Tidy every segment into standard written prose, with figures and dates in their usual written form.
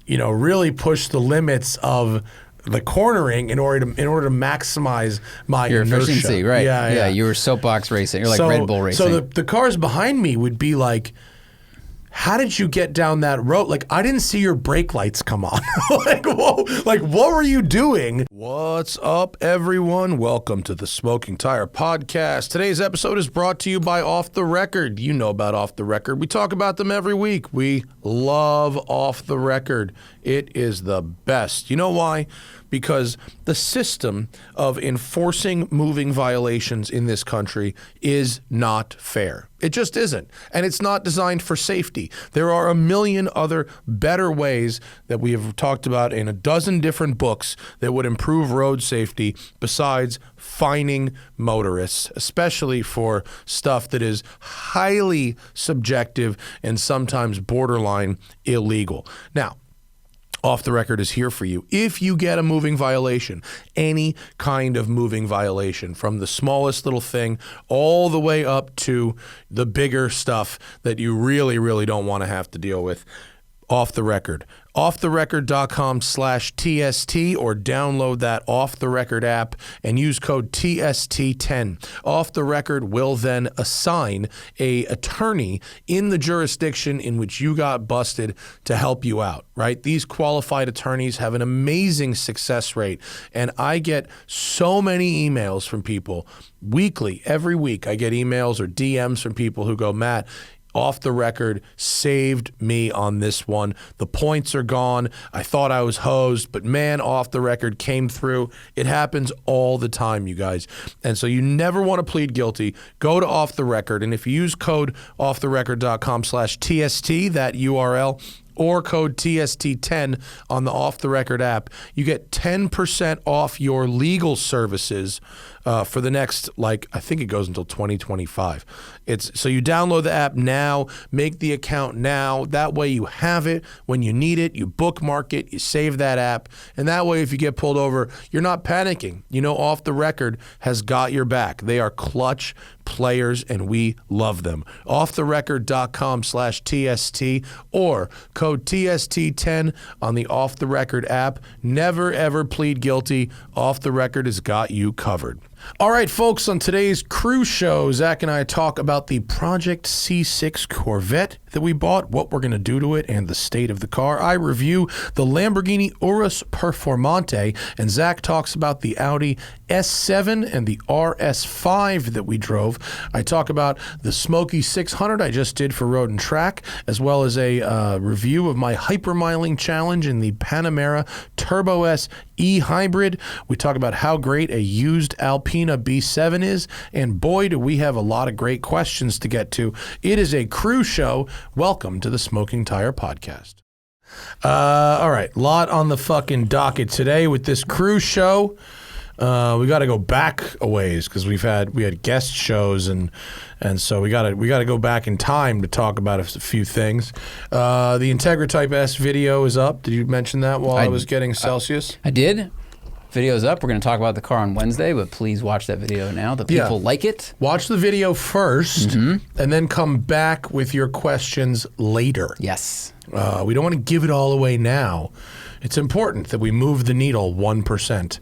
really push the limits of the cornering in order to maximize your inertia. Efficiency, right? Yeah, you were soapbox racing. You're like Red Bull racing. So the cars behind me would be like, how did you get down that road? Like, I didn't see your brake lights come on. What were you doing? What's up, everyone? Welcome to the Smoking Tire Podcast. Today's episode is brought to you by Off the Record. You know about Off the Record. We talk about them every week. We love Off the Record. It is the best. You know why? Because the system of enforcing moving violations in this country is not fair. It just isn't. And it's not designed for safety. There are a million other better ways that we have talked about in a dozen different books that would improve road safety besides fining motorists, especially for stuff that is highly subjective and sometimes borderline illegal. Now, Off the Record is here for you. If you get a moving violation, any kind of moving violation, from the smallest little thing all the way up to the bigger stuff that you really, really don't want to have to deal with, Off the Record. offtherecord.com/TST or download that Off the Record app and use code TST10. Off the Record will then assign a attorney in the jurisdiction in which you got busted to help you out, right? These qualified attorneys have an amazing success rate, and I get so many emails from people weekly. Every week I get emails or DMs from people who go, Matt, Off the Record saved me on this one. The points are gone. I thought I was hosed, but man, Off the Record came through. It happens all the time, you guys. And so you never want to plead guilty. Go to Off the Record, and if you use code offtherecord.com/TST, that URL, or code TST10 on the Off the Record app, you get 10% off your legal services for the next, I think it goes until 2025. So you download the app now, make the account now. That way you have it when you need it. You bookmark it, you save that app, and that way if you get pulled over, you're not panicking. Off the Record has got your back. They are clutch players, and we love them. offtherecord.com/TST or code TST10 on the Off the Record app. Never, ever plead guilty. Off the Record has got you covered. All right, folks, on today's crew show, Zach and I talk about the Project C6 Corvette that we bought, what we're going to do to it, and the state of the car. I review the Lamborghini Urus Performante, and Zach talks about the Audi S7 and the RS5 that we drove. I talk about the Smoky 600 I just did for Road and Track, as well as a review of my Hypermiling challenge in the Panamera Turbo S E-Hybrid. We talk about how great a used Alpina B7 is, and boy, do we have a lot of great questions to get to. It is a crew show. Welcome to the Smoking Tire Podcast. All right, lot on the fucking docket today with this crew show. We got to go back a ways because we had guest shows and so we got to go back in time to talk about a few things. The Integra Type S video is up. Did you mention that while I was getting Celsius? I did. Video's up. We're going to talk about the car on Wednesday, but please watch that video now. The people like it. Watch the video first, and then come back with your questions later. Yes. We don't want to give it all away now. It's important that we move the needle 1%.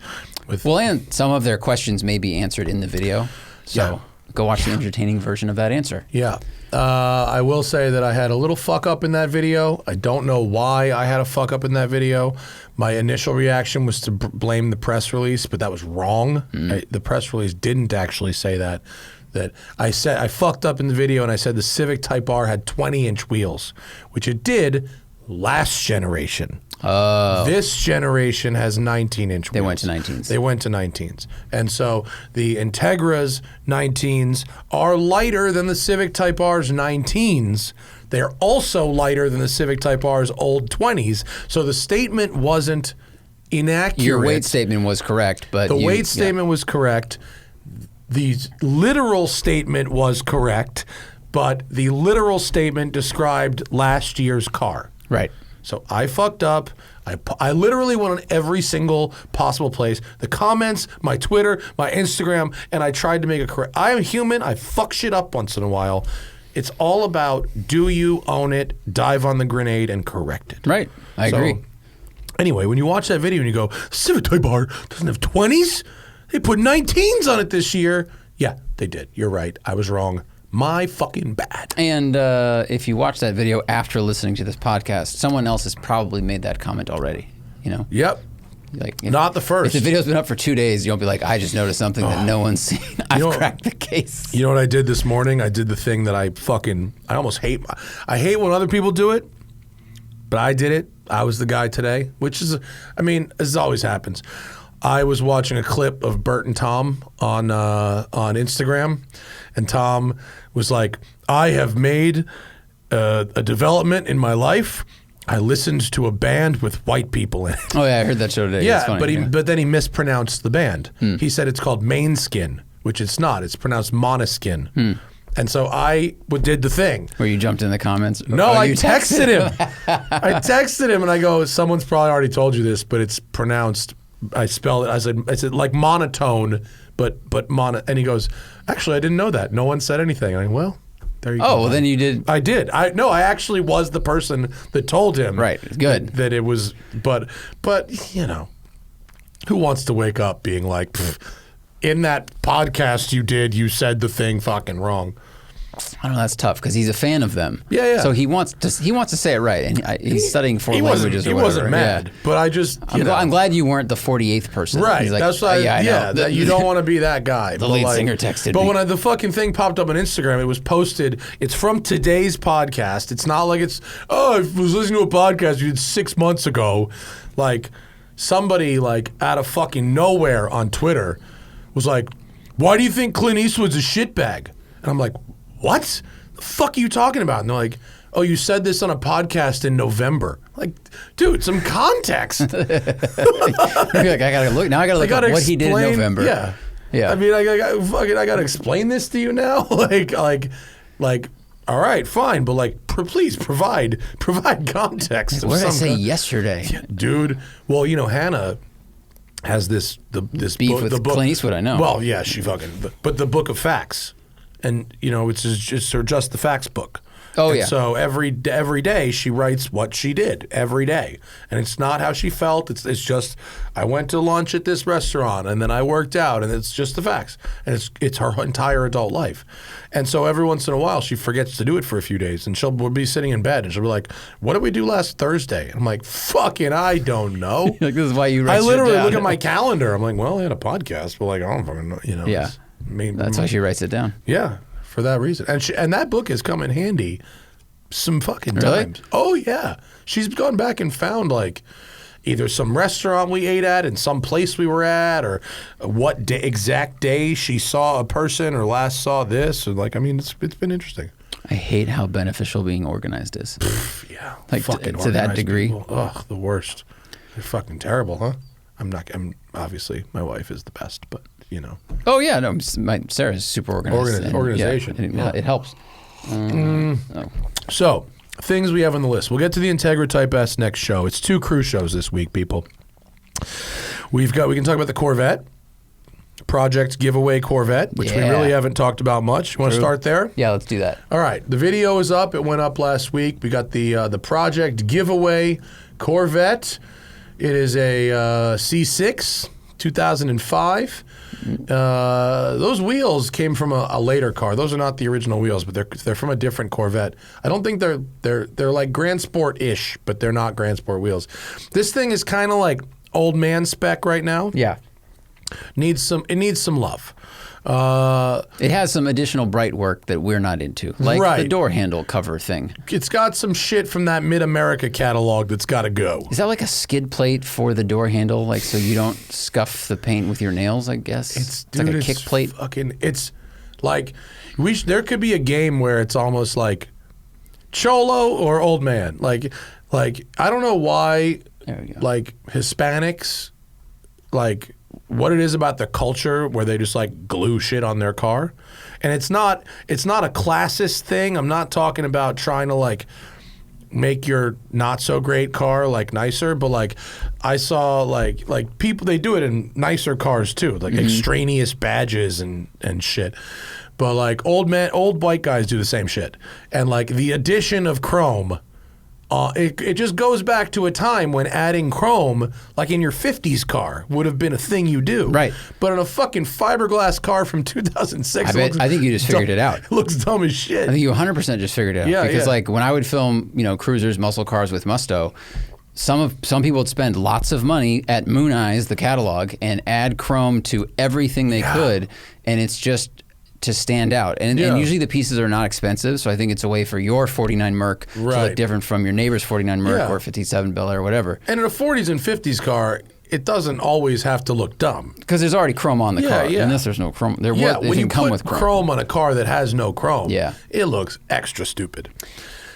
And some of their questions may be answered in the video. So go watch the entertaining version of that answer. Yeah. I will say that I had a little fuck up in that video. I don't know why I had a fuck up in that video. My initial reaction was to blame the press release, but that was wrong. The press release didn't actually say that. That I fucked up in the video and I said the Civic Type R had 20-inch wheels, which it did last generation. This generation has 19-inch wheels. They went to 19s. They went to 19s. And so the Integra's 19s are lighter than the Civic Type R's 19s. They're also lighter than the Civic Type R's old 20s. So the statement wasn't inaccurate. Your weight statement was correct, but the weight statement was correct. The literal statement was correct, but the literal statement described last year's car. Right. So I fucked up. I literally went on every single possible place. The comments, my Twitter, my Instagram, and I tried to make it correct. I am human. I fuck shit up once in a while. It's all about, do you own it, dive on the grenade, and correct it. Right. I agree. Anyway, when you watch that video and you go, Civic Type R doesn't have 20s? They put 19s on it this year. Yeah, they did. You're right. I was wrong. My fucking bad. And if you watch that video after listening to this podcast, someone else has probably made that comment already. You know? Yep. Like, not the first. If the video's been up for 2 days, you don't be like, I just noticed something that no one's seen. I've cracked the case. You know what I did this morning? I did the thing that I almost hate. I hate when other people do it, but I did it. I was the guy today, which is, I mean, this always happens. I was watching a clip of Bert and Tom on Instagram, and Tom was like, I have made a development in my life. I listened to a band with white people in it. Oh yeah, I heard that show today. Yeah, it's funny, but then he mispronounced the band. He said it's called Mainskin, which it's not. It's pronounced Monoskin. And so I did the thing. Where you jumped in the comments? No, I texted him. I texted him and I go, someone's probably already told you this, but it's pronounced, I spelled it, I said like monotone, but mono, and he goes, actually I didn't know that. No one said anything. And I go, well, there you go. Oh, well then you did. I did. I actually was the person that told him. Right, good. That it was, but you know, who wants to wake up being like, in that podcast you said the thing fucking wrong. I don't know. That's tough because he's a fan of them. Yeah. So he wants to say it right, and he's studying foreign languages. He wasn't mad, but I just. I'm glad you weren't the 48th person. Right. He's like, that's why. I know. That you don't want to be that guy. The lead singer texted me. But when the fucking thing popped up on Instagram, it was posted. It's from today's podcast. It's not like it's. Oh, I was listening to a podcast you did 6 months ago. Like somebody like out of fucking nowhere on Twitter was like, "Why do you think Clint Eastwood's a shitbag?" And I'm like, what the fuck are you talking about? And they're like, oh, you said this on a podcast in November. Like, dude, some context. You're like, I gotta look now. I gotta look up what he did in November. Yeah. I mean, I gotta explain this to you now. like, all right, fine, but like, please provide context. What did I say yesterday, dude? Well, you know, Hannah has this beef with Clint Eastwood. I know. Well, yeah, she fucking. But the Book of Facts. And, you know, it's her Just the Facts book. Oh, and yeah. So every day she writes what she did every day. And it's not how she felt. It's just, I went to lunch at this restaurant and then I worked out, and it's just the facts. And it's her entire adult life. And so every once in a while she forgets to do it for a few days, and we'll be sitting in bed and she'll be like, what did we do last Thursday? And I'm like, fucking, I don't know. Like, this is why you write I literally down. look at my calendar. I'm like, well, I had a podcast, but like, I don't fucking know, you know. Yeah. That's why she writes it down. Yeah, for that reason. And that book has come in handy some fucking Really? times. Oh, yeah. She's gone back and found like either some restaurant we ate at and some place we were at, or what exact day she saw a person or last saw this. Or like, I mean, it's been interesting. I hate how beneficial being organized is. Yeah. Like fucking to that degree. People. Ugh, the worst. They're fucking terrible, huh? I'm obviously, my wife is the best, but you know. Oh yeah, no, Sarah's super organized. Organization. Yeah, it helps. So, things we have on the list. We'll get to the Integra Type S next show. It's 2 cruise shows this week, people. We can talk about the Corvette. Project Giveaway Corvette, which we really haven't talked about much. You want to start there? Yeah, let's do that. All right. The video is up. It went up last week. We got the Project Giveaway Corvette. It is a C6, 2005. Those wheels came from a later car. Those are not the original wheels, but they're from a different Corvette. I don't think they're like Grand Sport-ish, but they're not Grand Sport wheels. This thing is kind of like old man spec right now. Yeah. It needs some love. It has some additional bright work that we're not into, like the door handle cover thing. It's got some shit from that Mid-America catalog that's got to go. Is that like a skid plate for the door handle, like so you don't scuff the paint with your nails? I guess it's like a kick plate. It's like there could be a game where it's almost like Cholo or Old Man. Like I don't know why. There we go. Like Hispanics, like what it is about the culture where they just like glue shit on their car. And it's not a classist thing. I'm not talking about trying to like make your not so great car like nicer, but like I saw like people, they do it in nicer cars too, like extraneous badges and shit. But like old white guys do the same shit. And like the addition of chrome It just goes back to a time when adding chrome, like in your 50s car, would have been a thing you do. Right. But in a fucking fiberglass car from 2006, I think you just figured it out. It looks dumb as shit. I think you 100% just figured it out. Yeah, because yeah. like when I would film, cruisers, muscle cars with Musto, some people would spend lots of money at Moon Eyes, the catalog, and add chrome to everything they could, and it's just to stand out. And usually the pieces are not expensive, so I think it's a way for your 49 Merc to look different from your neighbor's 49 Merc or 57 Bel Air or whatever. And in a 40s and 50s car, it doesn't always have to look dumb. Because there's already chrome on the car. Yeah. Unless there's no chrome. When you come put with chrome on a car that has no chrome, it looks extra stupid.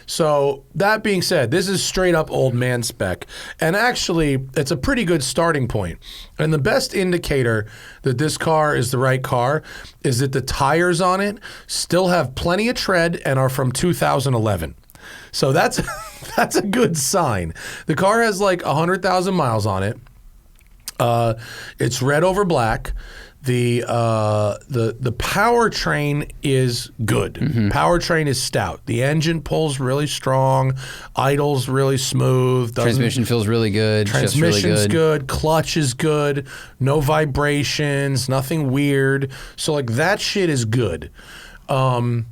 So that being said, this is straight up old man spec. And actually, it's a pretty good starting point. And the best indicator that this car is the right car is that the tires on it still have plenty of tread and are from 2011. So that's a good sign. The car has like 100,000 miles on it. It's red over black. The powertrain is good. Powertrain is stout. The engine pulls really strong. Idles really smooth. Transmission feels really good. Transmission's good. Clutch is good. No vibrations. Nothing weird. So like that shit is good. The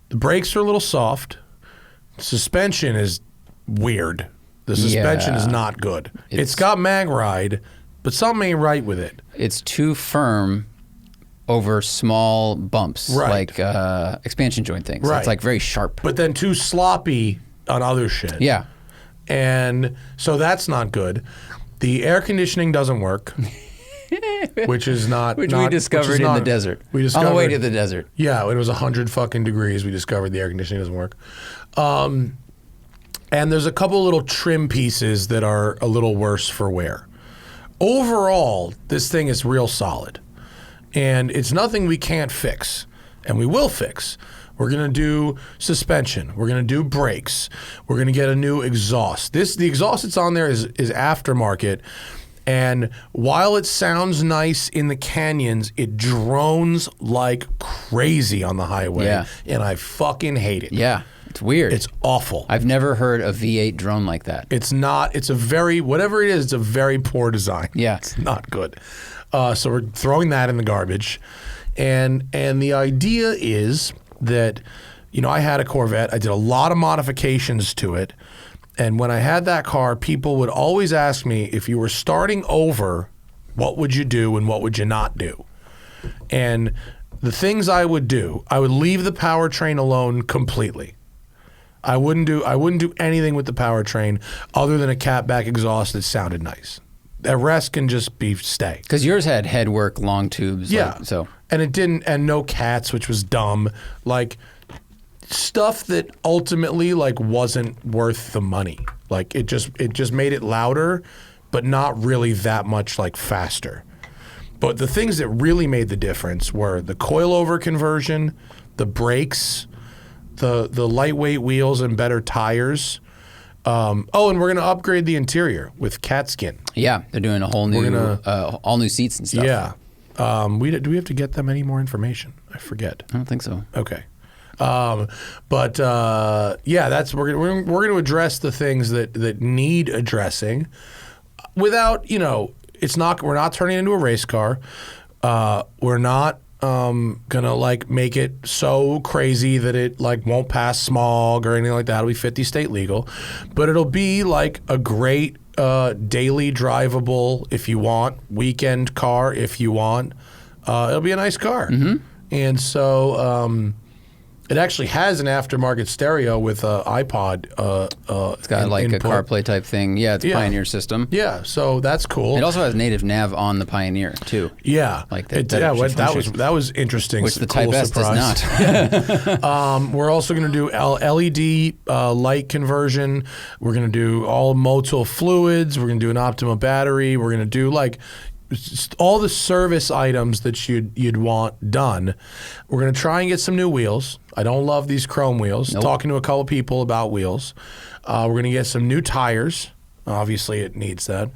brakes are a little soft. Suspension is weird. The suspension is not good. It's got mag ride, but something ain't right with it. It's too firm over small bumps, like expansion joint things. It's like very sharp. But then too sloppy on other shit. Yeah. And so that's not good. The air conditioning doesn't work, which is not... we discovered in the desert. We discovered, on the way to the desert. Yeah, it was 100 fucking degrees. We discovered the air conditioning doesn't work. And there's a couple little trim pieces that are a little worse for wear. Overall, this thing is real solid. And it's nothing we can't fix. And we will fix. We're going to do suspension. We're going to do brakes. We're going to get a new exhaust. The exhaust that's on there is aftermarket. And while it sounds nice in the canyons, it drones like crazy on the highway. Yeah. And I fucking hate it. Yeah. It's weird. It's awful. I've never heard a V8 drone like that. It's not. It's a very, whatever it is, it's a very poor design. Yeah. It's not good. So we're throwing that in the garbage. And the idea is that, I had a Corvette. I did a lot of modifications to it. And when I had that car, people would always ask me, if you were starting over, what would you do and what would you not do? And the things I would do, I would leave the powertrain alone completely. I wouldn't do anything with the powertrain other than a catback exhaust that sounded nice. The rest can just stay. Because yours had headwork, long tubes. Yeah. And it didn't, and no cats, which was dumb. Like stuff that ultimately wasn't worth the money. Like it just made it louder, but not really that much faster. But the things that really made the difference were the coilover conversion, the brakes, the lightweight wheels and better tires. And we're going to upgrade the interior with cat skin. Yeah, they're doing a whole new, all new seats and stuff. Yeah. Do we have to get them any more information? I forget. I don't think so. Okay. We're going to address the things that need addressing without, we're not turning it into a race car. We're not gonna make it so crazy that it won't pass smog or anything like that. It'll be 50 state legal, but it'll be a great daily drivable if you want, weekend car if you want. It'll be a nice car. And so it actually has an aftermarket stereo with an iPod. It's got a CarPlay type thing. Yeah, it's a Pioneer system. Yeah, so that's cool. It also has native nav on the Pioneer too. Yeah, that was interesting. Which the Type S does not. We're also going to do LED light conversion. We're going to do all Motul fluids. We're going to do an Optima battery. We're going to do all the service items that you'd want done. We're going to try and get some new wheels. I don't love these chrome wheels. Nope. Talking to a couple people about wheels. We're going to get some new tires. Obviously, it needs that.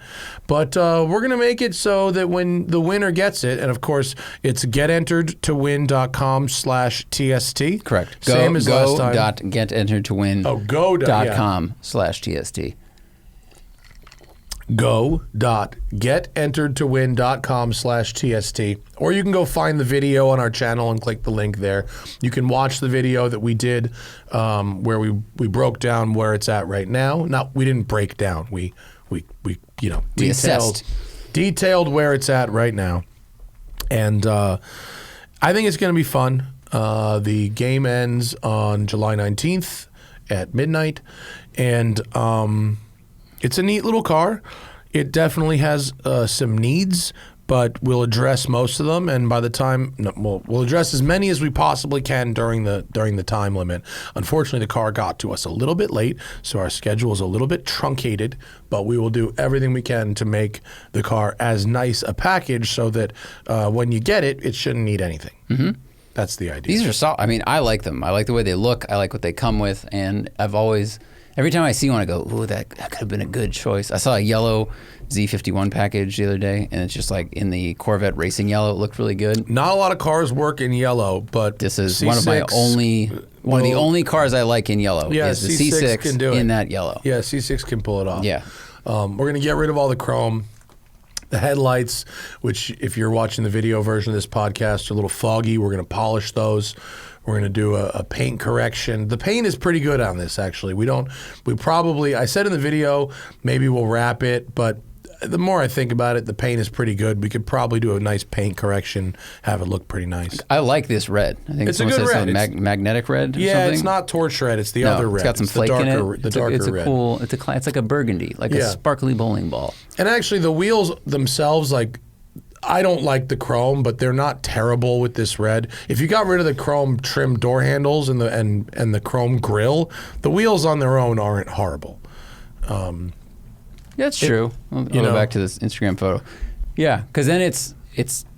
But we're going to make it so that when the winner gets it, and of course, it's getenteredtowin.com/TST. Correct. Same as last time. Go.getenteredtowin.com/TST. Oh, go.getenteredtowin.com/TST. Or you can go find the video on our channel and click the link there. You can watch the video that we did where we broke down where it's at right now. We didn't break down. We detailed where it's at right now. And I think it's going to be fun. The game ends on July 19th at midnight. And it's a neat little car. It definitely has some needs, but we'll address most of them. And by the time, we'll address as many as we possibly can during the time limit. Unfortunately, the car got to us a little bit late, so our schedule is a little bit truncated. But we will do everything we can to make the car as nice a package so that when you get it, it shouldn't need anything. Mm-hmm. That's the idea. These are solid. I mean, I like them. I like the way they look. I like what they come with, and every time I see one, I go, ooh, that could have been a good choice. I saw a yellow Z51 package the other day, and it's just like in the Corvette racing yellow. It looked really good. Not a lot of cars work in yellow, but this is C6, one of the only cars I like in yellow. Yeah, is the C6 can do it. in that yellow. Yeah, C6 can pull it off. Yeah. We're going to get rid of all the chrome. The headlights, which if you're watching the video version of this podcast, are a little foggy. We're going to polish those. We're going to do a paint correction. The paint is pretty good on this, actually. I said in the video, maybe we'll wrap it, but the more I think about it, the paint is pretty good. We could probably do a nice paint correction, have it look pretty nice. I like this red. I think it's a good red. Magnetic red or yeah, something. It's not torch red. It's the other red. It's got some flake in it. The darker red. It's like a burgundy, like a sparkly bowling ball. And actually, the wheels themselves, like, I don't like the chrome, but they're not terrible with this red. If you got rid of the chrome trim door handles and the chrome grille, the wheels on their own aren't horrible. That's true. I'll go back to this Instagram photo. Yeah, because then it's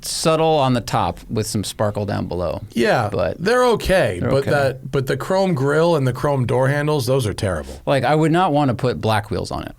subtle on the top with some sparkle down below. Yeah, but they're okay. But the chrome grille and the chrome door handles, those are terrible. Like, I would not want to put black wheels on it.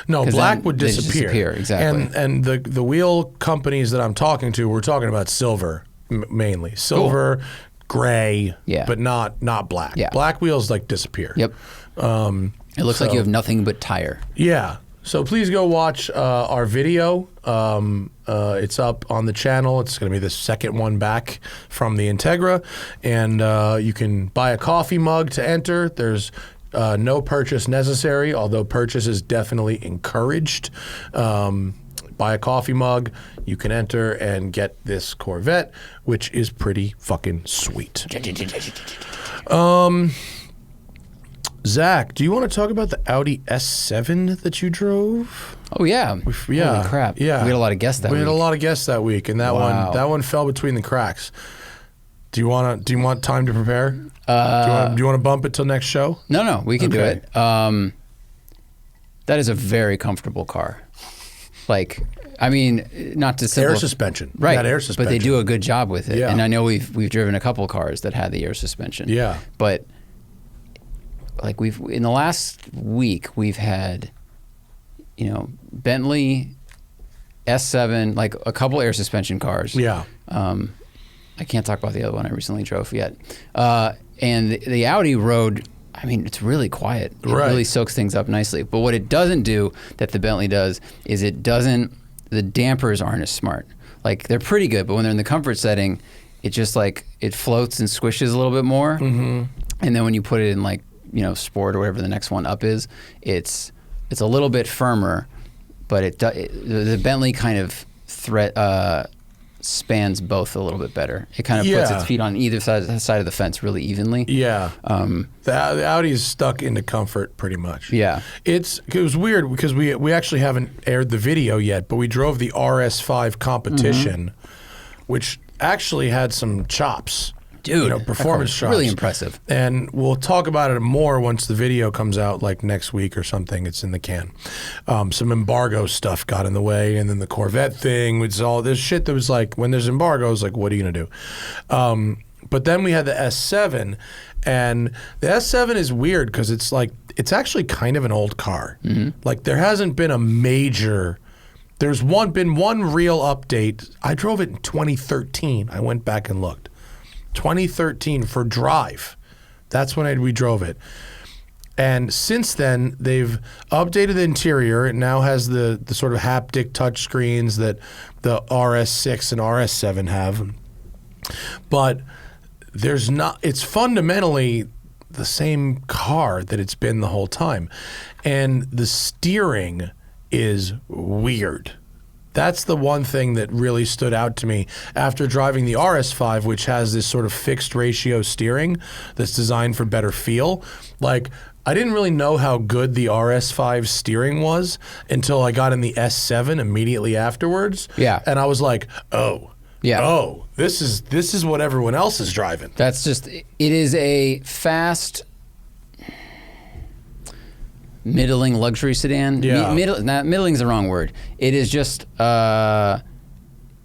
No, black would disappear. Exactly. And the wheel companies that I'm talking to, we're talking about silver mainly. Silver, gray, but not black. Yeah. Black wheels disappear. Yep. It looks like you have nothing but tire. Yeah. So please go watch our video. It's up on the channel. It's going to be the second one back from the Integra. And you can buy a coffee mug to enter. There's no purchase necessary, although purchase is definitely encouraged. Buy a coffee mug. You can enter and get this Corvette, which is pretty fucking sweet. Zach, do you want to talk about the Audi S7 that you drove? Oh yeah. Yeah. Holy crap. Yeah. We had a lot of guests that week. We had a lot of guests that week, and that one fell between the cracks. Do you want time to prepare? Do you want to bump it till next show? No, we can do it. That is a very comfortable car. Like, I mean, not to simplify. Air suspension. Right. Air suspension. But they do a good job with it. Yeah. And I know we've driven a couple cars that had the air suspension. Yeah. But like in the last week we've had, Bentley S7, like a couple air suspension cars. Yeah. I can't talk about the other one I recently drove yet. And the Audi rode, I mean, it's really quiet. It really soaks things up nicely. But what it doesn't do that the Bentley does is the dampers aren't as smart. Like, they're pretty good, but when they're in the comfort setting, it just it floats and squishes a little bit more. Mm-hmm. And then when you put it in sport or whatever the next one up is, it's a little bit firmer, but the Bentley kind of spans both a little bit better. It kind of puts its feet on either side of the fence really evenly. Yeah. The Audi is stuck into comfort pretty much. Yeah. It was weird because we actually haven't aired the video yet, but we drove the RS5 competition, which actually had some chops. Dude, performance chops. Really impressive. And we'll talk about it more once the video comes out, like next week or something. It's in the can. Some embargo stuff got in the way, and then the Corvette thing, which is all this shit that was when there's embargoes, what are you going to do? But then we had the S7, and the S7 is weird because it's it's actually kind of an old car. Like there hasn't been a major. There's been one real update. I drove it in 2013. I went back and looked. 2013 for drive. That's when we drove it. And since then, they've updated the interior. It now has the sort of haptic touch screens that the RS6 and RS7 have. But there's not, it's fundamentally the same car that it's been the whole time. And the steering is weird. That's the one thing that really stood out to me after driving the RS5, which has this sort of fixed ratio steering that's designed for better feel. Like, I didn't really know how good the RS5 steering was until I got in the S7 immediately afterwards. Yeah. And I was like, oh. Yeah. Oh, this is what everyone else is driving. That's just, it is a fast, middling luxury sedan. Yeah. Middling is the wrong word. It is just, it's a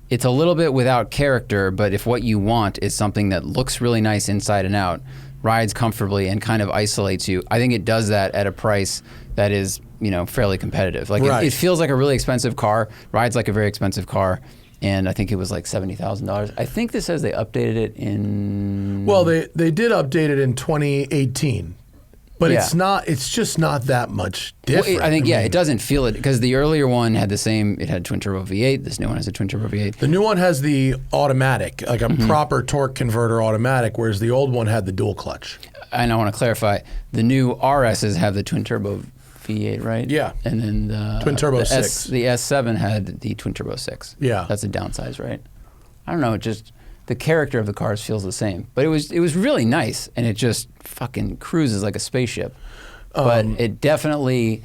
little bit without character, but if what you want is something that looks really nice inside and out, rides comfortably, and kind of isolates you, I think it does that at a price that is, fairly competitive. Like right. it feels like a really expensive car, rides like a very expensive car. And I think it was like $70,000. I think this says they updated it in... Well, they did update it in 2018. But Yeah. it's just not that much different. Well, I think, it doesn't feel it, because the earlier one had it had twin turbo V8. This new one has a twin turbo V8. The new one has the automatic, like a proper torque converter automatic, whereas the old one had the dual clutch. And I want to clarify, the new RSs have the twin turbo V8, right? Yeah. And then the Twin turbo 6. The S7 had the twin turbo 6. Yeah. That's a downsize, right? I don't know, it just, the character of the cars feels the same. But it was really nice, and it just fucking cruises like a spaceship. But it definitely,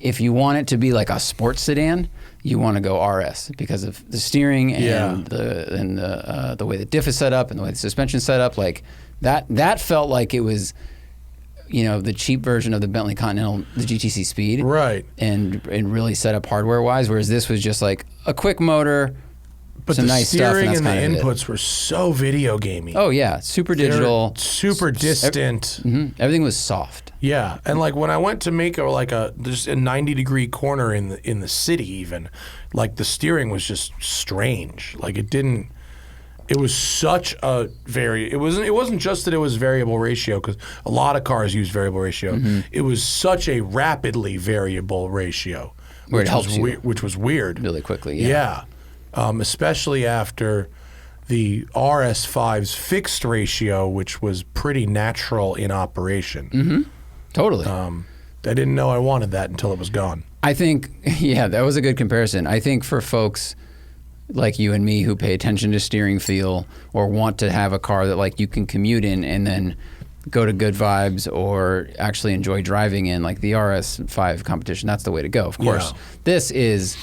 if you want it to be like a sports sedan, you want to go RS because of the steering and the way the diff is set up and the way the suspension's set up. Like that felt like it was, the cheap version of the Bentley Continental, the GTC Speed, Right. and really set up hardware wise. Whereas this was just like a quick motor, But some the nice stuff, steering and and that's the kind of it. inputs were so video gamey. Oh yeah, super digital, Super distant. Everything was soft. Yeah, and like when I went to make just a 90-degree corner in the city, even like the steering was just strange. Like it was such a it wasn't just that it was variable ratio, because a lot of cars use variable ratio. It was such a rapidly variable ratio, Where it helps you. which was weird. Really quickly. Yeah, especially after the RS5's fixed ratio, which was pretty natural in operation. Totally. I didn't know I wanted that until it was gone. I think, that was a good comparison. I think for folks like you and me who pay attention to steering feel, or want to have a car that like you can commute in and then go to good vibes or actually enjoy driving in, like the RS5 competition, that's the way to go, of course. Yeah. This is,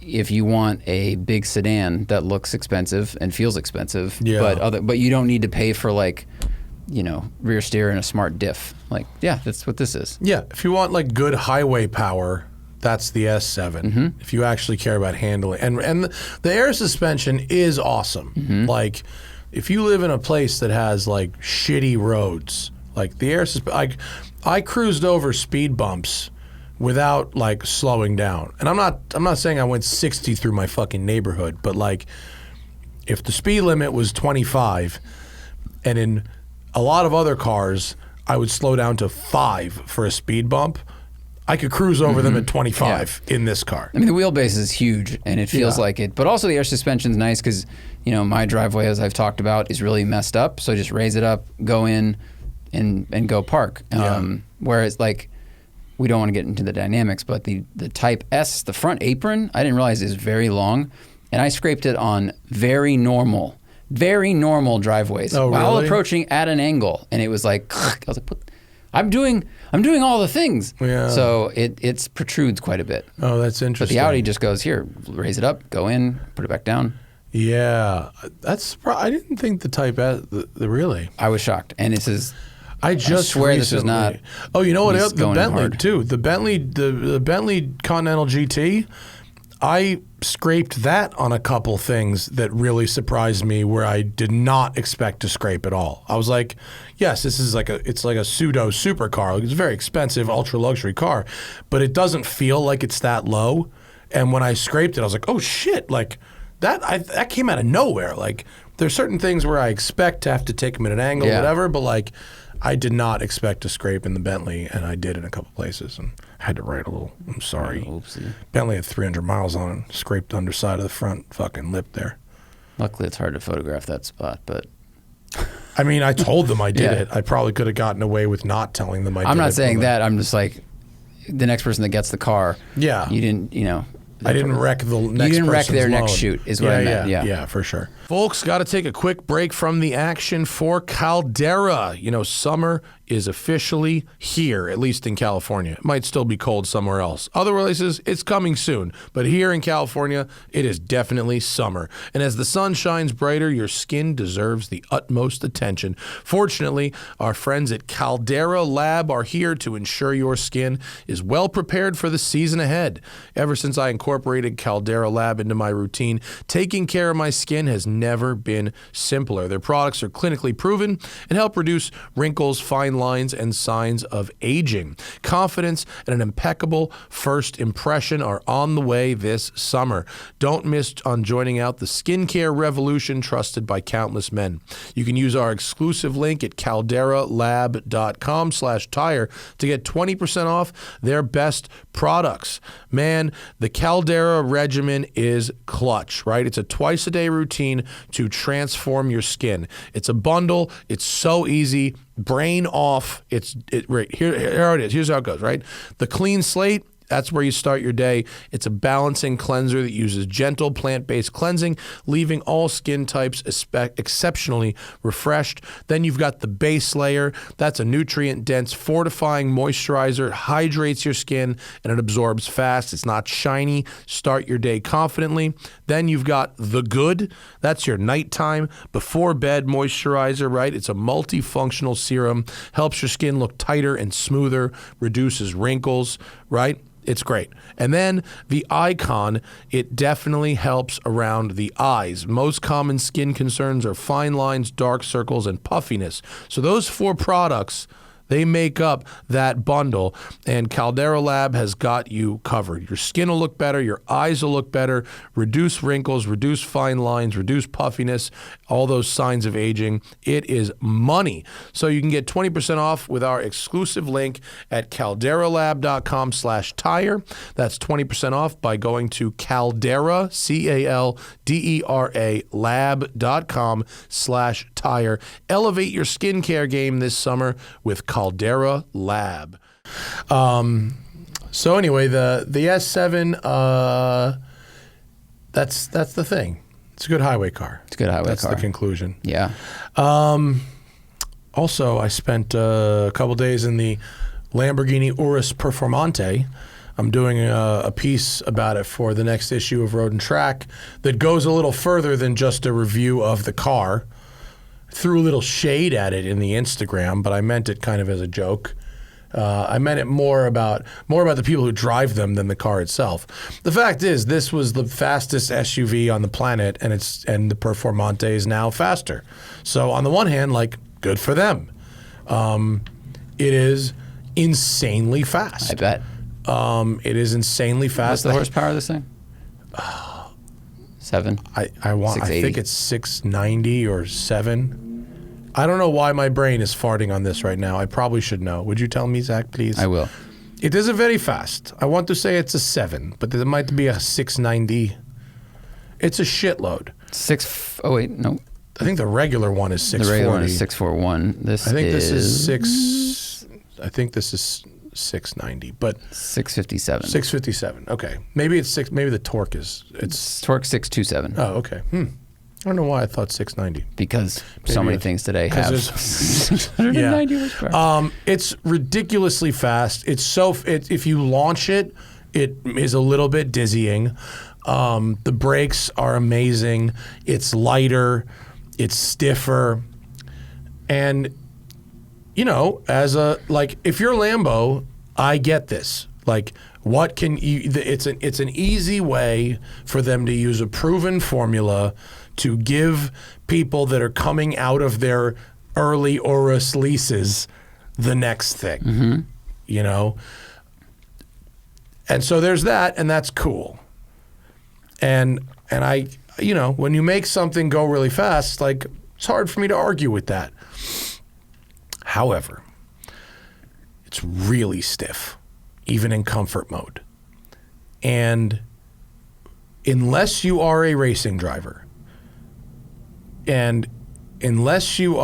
if you want a big sedan that looks expensive and feels expensive, but you don't need to pay for like, rear steer and a smart diff. Like, that's what this is. Yeah, if you want like good highway power, that's the S7. If you actually care about handling, and the air suspension is awesome. Like, if you live in a place that has like shitty roads, like the air suspension, I cruised over speed bumps without like slowing down. And I'm not saying I went 60 through my fucking neighborhood, but like if the speed limit was 25, and in a lot of other cars I would slow down to 5 for a speed bump, I could cruise over them at 25 in this car. I mean, the wheelbase is huge, and it feels like it. But also the air suspension's nice because, my driveway, as I've talked about, is really messed up. So just raise it up, go in, and go park. Whereas, like, we don't want to get into the dynamics, but the Type S, the front apron, I didn't realize is very long. And I scraped it on very normal driveways while approaching at an angle. And it was like, I was like, I'm doing all the things. Yeah. So it protrudes quite a bit. Oh, that's interesting. But the Audi just goes, here, raise it up, go in, put it back down. Yeah. I didn't think the Type S, really. I was shocked. And it says, I swear this was not. Oh, you know what else? The going Bentley hard. too. The Bentley Continental GT. I scraped that on a couple things that really surprised me where I did not expect to scrape at all. I was like, yes, this is it's like a pseudo supercar. Like, it's a very expensive, ultra luxury car, but it doesn't feel like it's that low. And when I scraped it, I was like, oh shit, like that came out of nowhere. Like there's certain things where I expect to have to take them at an angle, whatever, but like I did not expect to scrape in the Bentley, and I did in a couple places, and I had to write a little, I'm sorry. Oopsie. Bentley had 300 miles on it, scraped the underside of the front fucking lip there. Luckily, it's hard to photograph that spot, but... I mean, I told them I did it. I probably could have gotten away with not telling them I did it. I'm not saying that. I'm just like, the next person that gets the car, you didn't, I didn't wreck the next person's You didn't wreck their loan. next shoot, is what I meant. Yeah, for sure. Folks, got to take a quick break from the action for Caldera. Summer is officially here, at least in California. It might still be cold somewhere else. Other places, it's coming soon. But here in California, it is definitely summer. And as the sun shines brighter, your skin deserves the utmost attention. Fortunately, our friends at Caldera Lab are here to ensure your skin is well prepared for the season ahead. Ever since I incorporated Caldera Lab into my routine, taking care of my skin has never been simpler. Their products are clinically proven and help reduce wrinkles, fine lines, and signs of aging. Confidence and an impeccable first impression are on the way this summer. Don't miss on joining out the skincare revolution trusted by countless men. You can use our exclusive link at calderalab.com/tire to get 20% off their best products. Man, the Caldera regimen is clutch, right? It's a twice-a-day routine to transform your skin. It's a bundle. It's so easy. Brain off. Right here it is. Here's how it goes, right? The clean slate. That's where you start your day. It's a balancing cleanser that uses gentle plant-based cleansing, leaving all skin types exceptionally refreshed. Then you've got the base layer. That's a nutrient-dense, fortifying moisturizer. It hydrates your skin, and it absorbs fast. It's not shiny. Start your day confidently. Then you've got the good. That's your nighttime, before-bed moisturizer, right? It's a multifunctional serum. Helps your skin look tighter and smoother, reduces wrinkles, right? It's great. And then the Icon, it definitely helps around the eyes. Most common skin concerns are fine lines, dark circles, and puffiness. So those 4 products, they make up that bundle, and Caldera Lab has got you covered. Your skin will look better, your eyes will look better, reduce wrinkles, reduce fine lines, reduce puffiness, all those signs of aging. It is money. So you can get 20% off with our exclusive link at calderalab.com/tire. That's 20% off by going to Caldera, CALDERA lab.com/tire. Elevate your skincare game this summer with Caldera Lab. So anyway, the S7, that's the thing. It's a good highway car. It's a good highway car. That's the conclusion. Yeah. Also, I spent a couple days in the Lamborghini Urus Performante. I'm doing a piece about it for the next issue of Road and Track that goes a little further than just a review of the car. Threw a little shade at it in the Instagram, but I meant it kind of as a joke. I meant it more about the people who drive them than the car itself. The fact is, this was the fastest SUV on the planet, and the Performante is now faster. So on the one hand, like, good for them. It is insanely fast. I bet. It is insanely fast. What's the horsepower of this thing? 7. I think it's 690 or 7. I don't know why my brain is farting on this right now. I probably should know. Would you tell me, Zach, please? I will. It isn't very fast. I want to say it's a 7, but there might be a 690. It's a shitload. Oh wait, no. I think the regular one is 640. The regular one is 641. I think this is 6. I think this is 690, but 657. 657. Okay, maybe it's 6. Maybe the torque is torque 627. Oh, okay. I don't know why I thought 690. Because so many things today have 690 horsepower. It's ridiculously fast. If you launch it, it is a little bit dizzying. The brakes are amazing. It's lighter. It's stiffer. And, if you're Lambo, I get this. Like, What can you? It's an easy way for them to use a proven formula to give people that are coming out of their early Urus leases the next thing, you know. And so there's that, and that's cool. And I, you know, when you make something go really fast, like, it's hard for me to argue with that. However, it's really stiff, even in comfort mode. And unless you are a racing driver, and unless you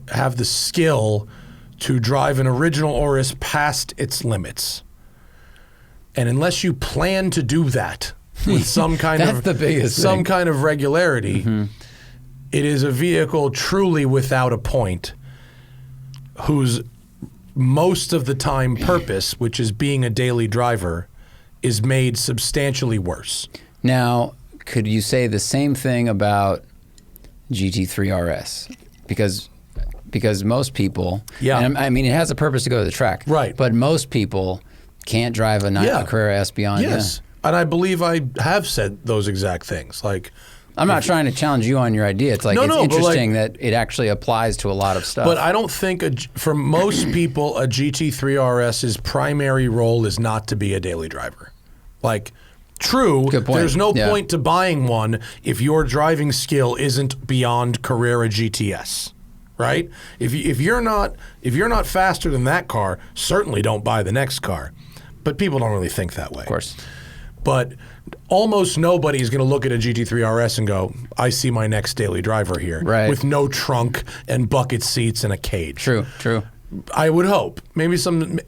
have the skill to drive an original Urus past its limits, and unless you plan to do that with some kind That's the biggest thing. kind of regularity, it is a vehicle truly without a point, whose most of the time purpose, which is being a daily driver, is made substantially worse. Now, could you say the same thing about GT3 RS? Because most people, and I mean, it has a purpose to go to the track, right? But most people can't drive a Carrera S beyond. Yes, and I believe I have said those exact things. Like, I'm not trying to challenge you on your idea. It's like it's interesting that it actually applies to a lot of stuff. But I don't think for most people a GT3 RS's primary role is not to be a daily driver. Like, true, there's no point to buying one if your driving skill isn't beyond Carrera GTS, right? If you're not faster than that car, certainly don't buy the next car. But people don't really think that way. Of course. But almost nobody is going to look at a GT3 RS and go, I see my next daily driver here. Right. With no trunk and bucket seats and a cage. True. I would hope. Maybe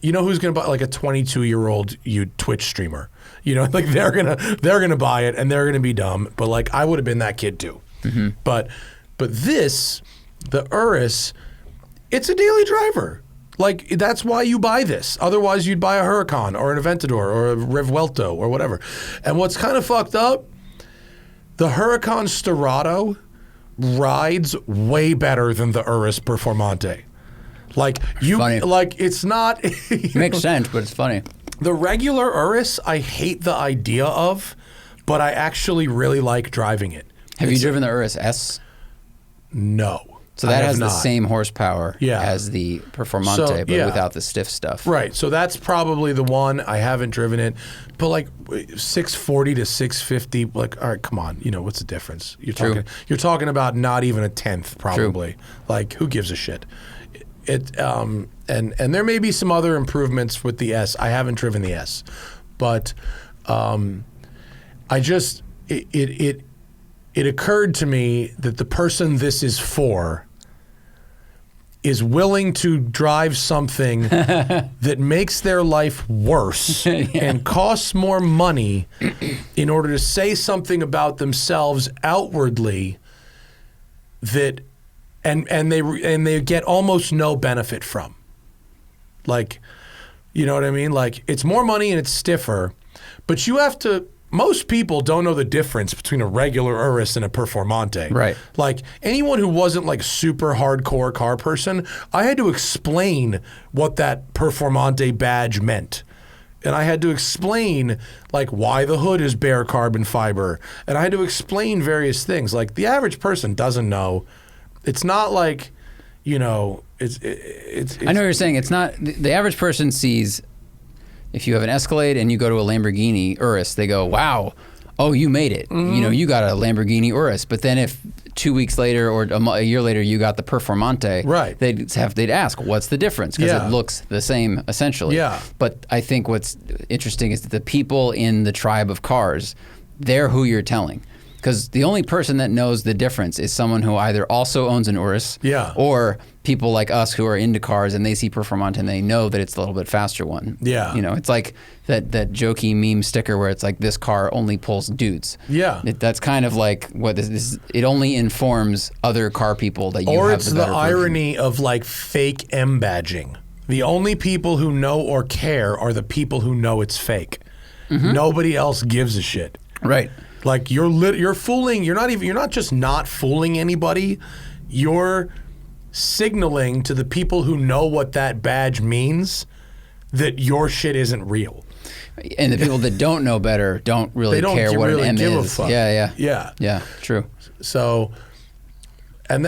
you know who's going to buy, like, a 22-year-old Twitch streamer. You know, like, they're gonna buy it and they're going to be dumb. But, like, I would have been that kid too. But this, the Urus, it's a daily driver. Like, that's why you buy this. Otherwise, you'd buy a Huracan or an Aventador or a Revuelto or whatever. And what's kind of fucked up, the Huracan Storado rides way better than the Urus Performante. Like, it's not... Makes sense, but it's funny. The regular Urus, I hate the idea of, but I actually really like driving it. Have you driven the Urus S? No. So that has the same horsepower as the Performante, but without the stiff stuff. Right. So that's probably the one. I haven't driven it. But, like, 640 to 650, like, all right, come on. You know, what's the difference? You're talking about not even a tenth, probably. True. Like, who gives a shit? And there may be some other improvements with the S. I haven't driven the S. But it occurred to me that the person this is for is willing to drive something that makes their life worse and costs more money in order to say something about themselves outwardly that and they get almost no benefit from. Like, you know what I mean? Like, it's more money and it's stiffer, but you have to... Most people don't know the difference between a regular Urus and a Performante. Right. Like, anyone who wasn't, like, super hardcore car person, I had to explain what that Performante badge meant. And I had to explain, like, why the hood is bare carbon fiber. And I had to explain various things. Like, the average person doesn't know. It's not like, you know, it's I know what you're saying. It's not... The average person sees... If you have an Escalade and you go to a Lamborghini Urus, they go, wow, oh, you made it. You know, you got a Lamborghini Urus. But then if 2 weeks later or a year later you got the Performante, right, they'd ask, what's the difference? Because it looks the same, essentially. Yeah. But I think what's interesting is that the people in the tribe of cars, they're who you're telling. Because the only person that knows the difference is someone who either also owns an Urus or people like us who are into cars and they see Performante and they know that it's a little bit faster one. Yeah. You know, it's like that jokey meme sticker where it's like, this car only pulls dudes. Yeah. That's kind of like what this is. It only informs other car people that you or have it's the better irony of, like, fake M badging. The only people who know or care are the people who know it's fake. Nobody else gives a shit. Right. Like, you're fooling. You're not just not fooling anybody. You're signaling to the people who know what that badge means that your shit isn't real. And the people that don't know better don't really care what really an M give a is. fuck. Yeah, true. So, and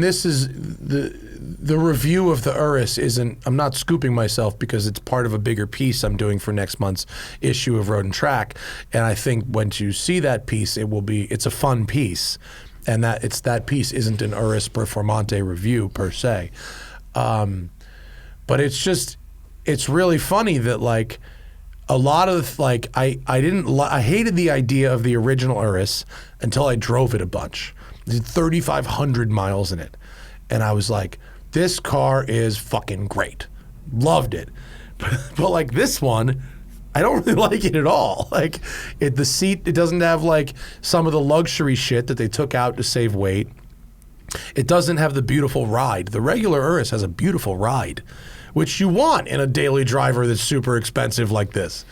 this is the review of the Urus isn't. I'm not scooping myself because it's part of a bigger piece I'm doing for next month's issue of Road and Track. And I think once you see that piece, it's a fun piece, and that piece isn't an Urus Performante review per se, but it's really funny that like. A lot of like I hated the idea of the original Urus until I drove it a bunch. It did 3,500 miles in it, and I was like, "This car is fucking great." Loved it, but like this one, I don't really like it at all. Like the seat, it doesn't have like some of the luxury shit that they took out to save weight. It doesn't have the beautiful ride. The regular Urus has a beautiful ride, which you want in a daily driver that's super expensive like this.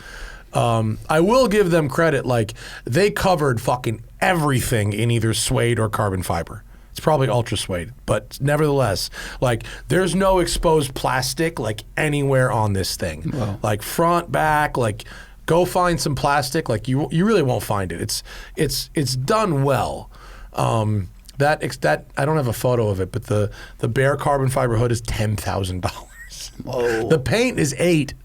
I will give them credit, like they covered fucking everything in either suede or carbon fiber. It's probably ultra suede, but nevertheless, like there's no exposed plastic like anywhere on this thing. Wow. Like front, back, like go find some plastic. Like you really won't find it. It's done well. That I don't have a photo of it, but the bare carbon fiber hood is $10,000. Whoa. The paint is $8,000,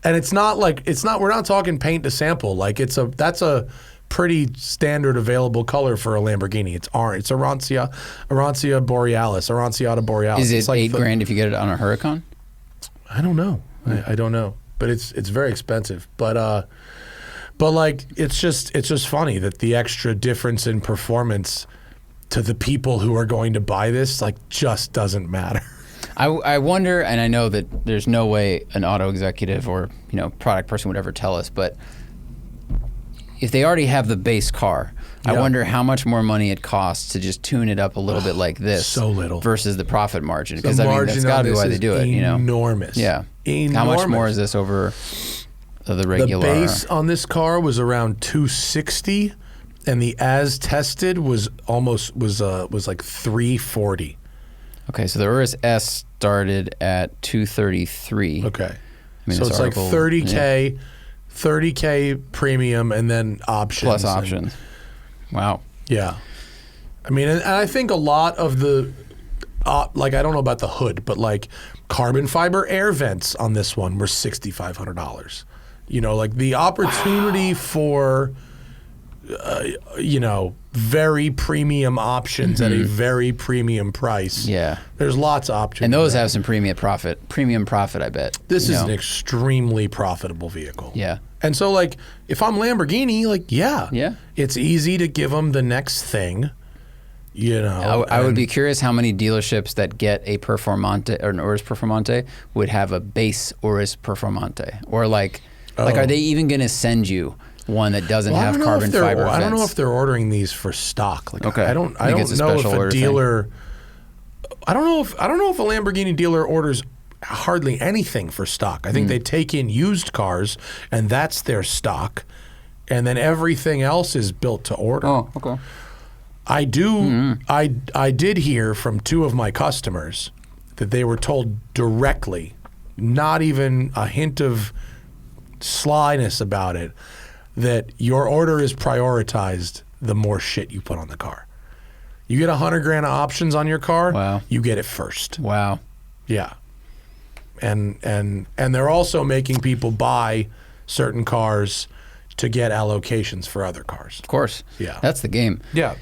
and it's not. We're not talking paint to sample. Like that's a pretty standard available color for a Lamborghini. It's orange. It's Arancia Borealis. Aranciata Borealis. Is it it's like $8,000 if you get it on a Huracan? I don't know. I don't know, but it's very expensive. But like it's just funny that the extra difference in performance to the people who are going to buy this like just doesn't matter. I wonder, and I know that there's no way an auto executive or product person would ever tell us, but if they already have the base car, I wonder how much more money it costs to just tune it up a little bit like this. So little. Versus the profit margin. Because I mean, that's got to be why they do it. Enormous. Yeah. Enormous. How much more is this over the regular? The base on this car was around 260, and the as tested was like 340. Okay, so the Urus S started at 233. Okay. I mean, so it's like 30K, 30K premium, and then options. Plus options. Wow. Yeah. I mean, and I think a lot of the, like, I don't know about the hood, but like carbon fiber air vents on this one were $6,500. Like the opportunity for, very premium options at a very premium price. Yeah. There's lots of options. And those have some premium profit, I bet. This is an extremely profitable vehicle. Yeah. And so, like, if I'm Lamborghini, like, Yeah. it's easy to give them the next thing, I would be curious how many dealerships that get a Performante or an Urus Performante would have a base Urus Performante. Or like are they even going to send you one that doesn't have carbon fiber vents? I don't know if they're ordering these for stock. Like, okay. I don't know if a dealer. I don't know if a Lamborghini dealer orders hardly anything for stock. I think they take in used cars, and that's their stock, and then everything else is built to order. Oh, okay. I did hear from two of my customers that they were told directly, not even a hint of slyness about it, that your order is prioritized the more shit you put on the car. You get $100,000 of options on your car, wow. You get it first. Wow. Yeah. And they're also making people buy certain cars to get allocations for other cars. Of course. Yeah. That's the game. Yeah.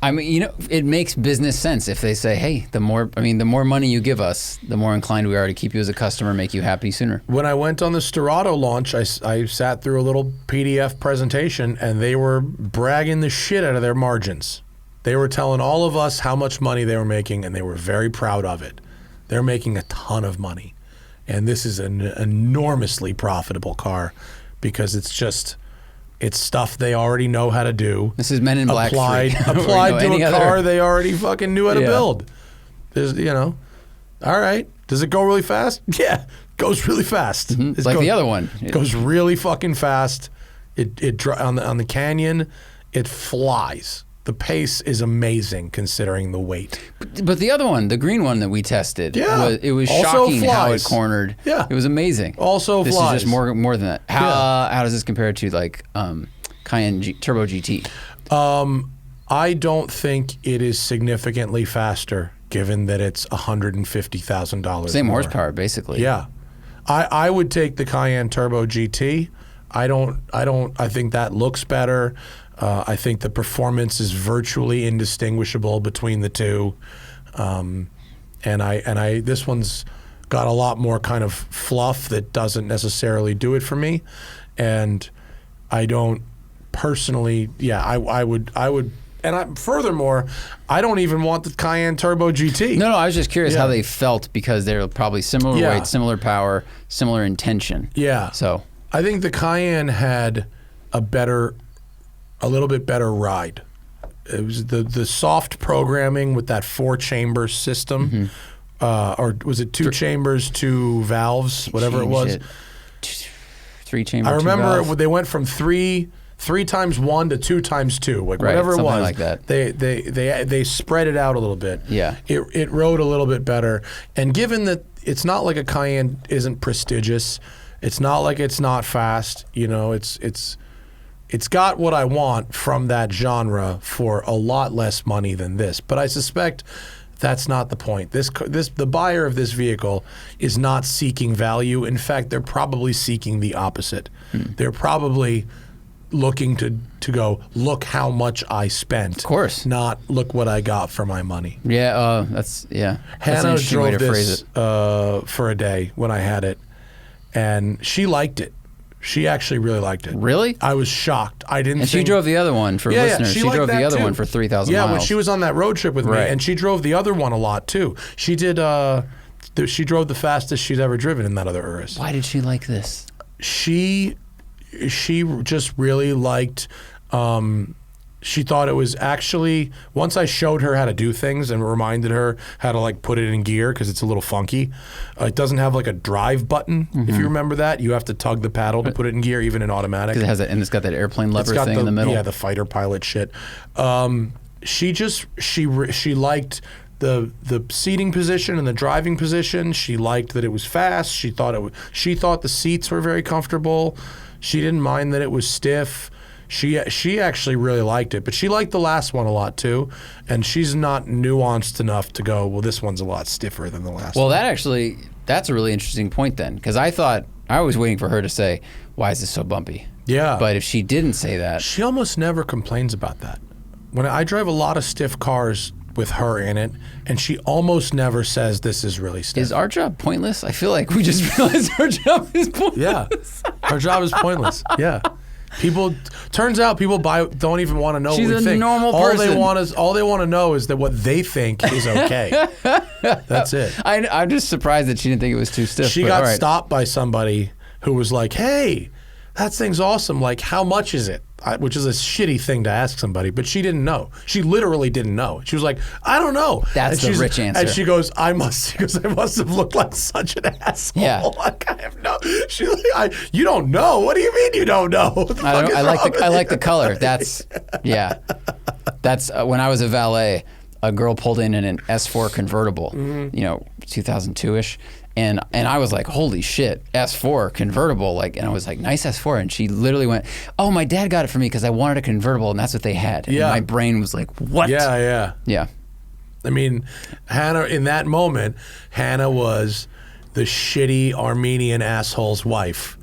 I mean, it makes business sense if they say, hey, the more money you give us, the more inclined we are to keep you as a customer, make you happy sooner. When I went on the Sterrato launch, I sat through a little PDF presentation, and they were bragging the shit out of their margins. They were telling all of us how much money they were making, and they were very proud of it. They're making a ton of money. And this is an enormously profitable car because it's stuff they already know how to do. This is Men in Black 3. Applied to a car they already fucking knew how to build. There's, all right. Does it go really fast? Yeah, it goes really fast. Mm-hmm. It's like the other one. It goes really fucking fast. It on the canyon, it flies. the pace is amazing considering the weight. But the other one, the green one that we tested, it was Also shocking how it flies. cornered. Yeah. It was amazing. Also this flies. is just more than that. How does this compare to like Cayenne Turbo GT? I don't think it is significantly faster, given that it's $150,000. Same more. horsepower, basically. Yeah, I would take the Cayenne Turbo GT. I think that looks better. I think the performance is virtually indistinguishable between the two. And this one's got a lot more kind of fluff that doesn't necessarily do it for me. And I don't personally, I would, and furthermore, I don't even want the Cayenne Turbo GT. No, I was just curious how they felt because they're probably similar weight, similar power, similar intention. Yeah. So I think the Cayenne had a little bit better ride. It was the soft programming with that 4-chamber system, or was it 2 chambers, 2 valves, whatever it was. 3 chamber. I remember valve. they went from 3 times 1 to 2 times 2, like whatever it something was. like that. They spread it out a little bit. Yeah. It rode a little bit better, and given that it's not like a Cayenne isn't prestigious, it's not like it's not fast. You know, it's got what I want from that genre for a lot less money than this. But I suspect that's not the point. The buyer of this vehicle is not seeking value. In fact, they're probably seeking the opposite. They're probably looking to go, look how much I spent. Of course. Not look what I got for my money. Yeah, that's an Hannah interesting way drove to phrase this it. For a day when I had it, and she liked it. She actually really liked it. Really? I was shocked. I didn't. And she drove the other one for listeners. She drove the other one for 3,000 miles. Yeah, when she was on that road trip with me, and she drove the other one a lot too. She did. She drove the fastest she's ever driven in that other Urus. Why did she like this? She just really liked. She thought it was actually, once I showed her how to do things and reminded her how to like put it in gear because it's a little funky. It doesn't have like a drive button. If you remember that, you have to tug the paddle to put it in gear, even in automatic. Because it has and it's got that airplane lever thing in the middle. Yeah, the fighter pilot shit. She liked the seating position and the driving position. She liked that it was fast. She thought the seats were very comfortable. She didn't mind that it was stiff. She actually really liked it, but she liked the last one a lot too, and she's not nuanced enough to go, well, this one's a lot stiffer than the last one. Well, that's a really interesting point then, because I was waiting for her to say, why is this so bumpy? Yeah. But if she didn't say that. She almost never complains about that. When I drive a lot of stiff cars with her in it, and she almost never says this is really stiff. Is our job pointless? I feel like we just realized our job is pointless. Yeah. Our job is pointless. Yeah. Turns out people don't even want to know She's what we think. a normal person. All they want to know is that what they think is okay. That's it. I'm just surprised that she didn't think it was too stiff. She got stopped by somebody who was like, hey, that thing's awesome. Like, how much is it? Which is a shitty thing to ask somebody, but she didn't know. She literally didn't know. She was like, I don't know. That's the rich answer. And she goes, I must have looked like such an asshole. Yeah. Like, I have no. She's like, you don't know. What do you mean you don't know? I like the color. That's That's when I was a valet. A girl pulled in an S4 convertible, 2002ish. And I was like, holy shit, S4 convertible, and I was like, nice S4, and she literally went, oh, my dad got it for me because I wanted a convertible, and that's what they had. Yeah. And my brain was like, what? Yeah. Yeah. I mean, Hannah, in that moment, Hannah was the shitty Armenian asshole's wife,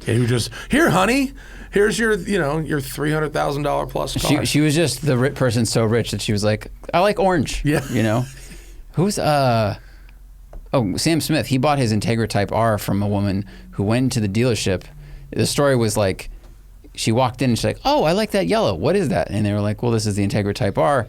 who just, here, honey, here's your $300,000 plus car. She was just the person so rich that she was like, I like orange. Yeah. Who's Sam Smith, he bought his Integra Type R from a woman who went into the dealership. The story was like, she walked in and she's like, oh, I like that yellow. What is that? And they were like, well, this is the Integra Type R.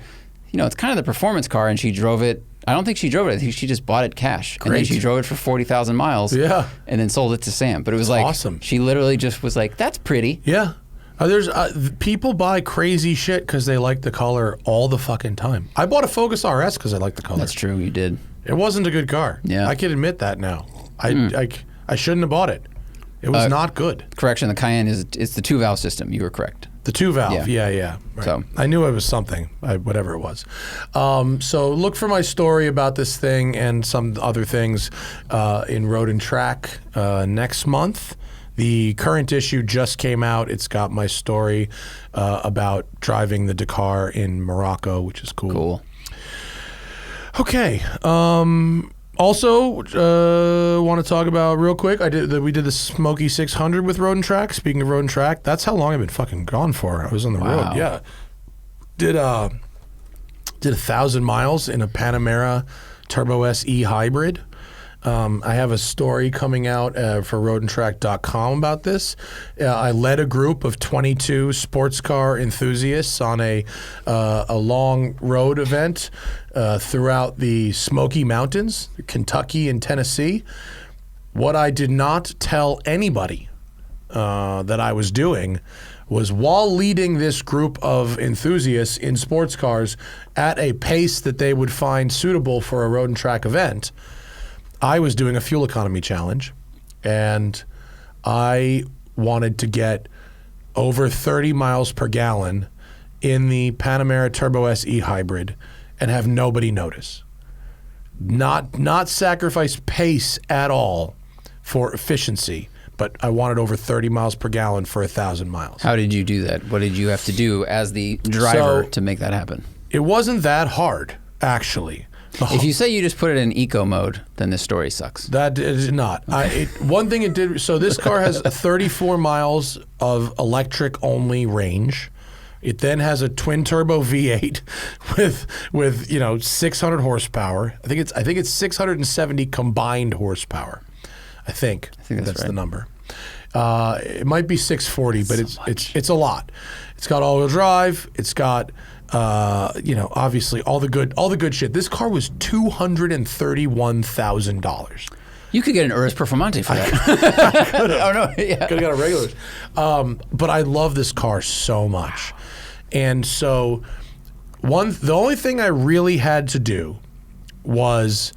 It's kind of the performance car, and she drove it. I don't think she drove it. I think she just bought it cash. Great. And then she drove it for 40,000 miles. Yeah. And then sold it to Sam. But it was like, awesome. She literally just was like, that's pretty. Yeah. There's people buy crazy shit because they like the color all the fucking time. I bought a Focus RS because I like the color. That's true, you did. It wasn't a good car. Yeah. I can admit that now. I shouldn't have bought it. It was not good. Correction, the Cayenne it's the 2-valve system. You were correct. The 2-valve, yeah. Right. So I knew it was something, whatever it was. So look for my story about this thing and some other things in Road and Track next month. The current issue just came out. It's got my story about driving the Dakar in Morocco, which is cool. Cool. Okay. Also, want to talk about real quick. We did the Smoky 600 with Road and Track. Speaking of Road and Track, that's how long I've been fucking gone for. I was on the road. Yeah, did 1,000 miles in a Panamera Turbo SE hybrid. I have a story coming out for roadandtrack.com about this. I led a group of 22 sports car enthusiasts on a long road event throughout the Smoky Mountains, Kentucky and Tennessee. What I did not tell anybody that I was doing was, while leading this group of enthusiasts in sports cars at a pace that they would find suitable for a Road and Track event, I was doing a fuel economy challenge, and I wanted to get over 30 miles per gallon in the Panamera Turbo SE hybrid and have nobody notice. Not sacrifice pace at all for efficiency, but I wanted over 30 miles per gallon for 1,000 miles. How did you do that? What did you have to do as the driver to make that happen? It wasn't that hard, actually. If you say you just put it in eco mode, then this story sucks. That is not. One thing it did, so this car has 34 miles of electric-only range. It then has a twin-turbo V8 with 600 horsepower. I think it's 670 combined horsepower. I think that's right. The number. It might be 640, but it's a lot. It's got all-wheel drive. It's got obviously all the good shit. This car was $231,000. You could get an Urus Performante for that. Oh no, yeah. Could have got a regular. But I love this car so much, and so the only thing I really had to do was,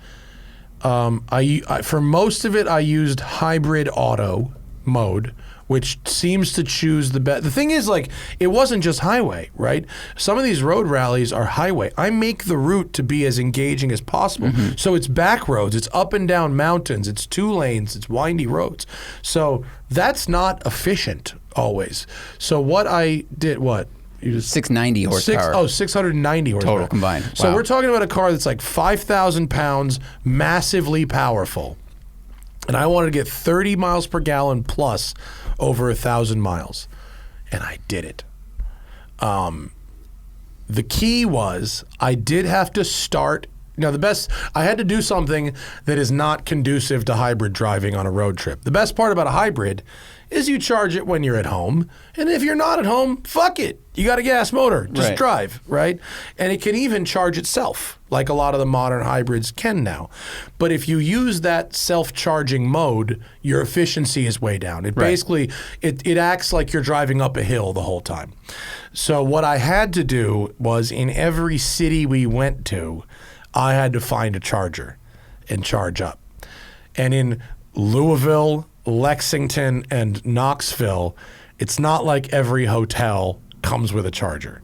I for most of it I used hybrid auto mode, which seems to choose the best. The thing is, like, it wasn't just highway, right? Some of these road rallies are highway. I make the route to be as engaging as possible. Mm-hmm. So it's back roads, it's up and down mountains, it's 2 lanes, it's windy roads. So that's not efficient always. So what I did, 690 horsepower. 690 horsepower. Total combined. So wow. we're talking about a car that's like 5,000 pounds, massively powerful. And I wanted to get 30 miles per gallon plus over 1,000 miles. And I did it. The key was I did have to start. I had to do something that is not conducive to hybrid driving on a road trip. The best part about a hybrid is you charge it when you're at home. And if you're not at home, fuck it. You got a gas motor. Just drive, right? And it can even charge itself, like a lot of the modern hybrids can now. But if you use that self-charging mode, your efficiency is way down. It basically, it acts like you're driving up a hill the whole time. So what I had to do was, in every city we went to, I had to find a charger and charge up. And in Louisville, Lexington, and Knoxville, it's not like every hotel comes with a charger.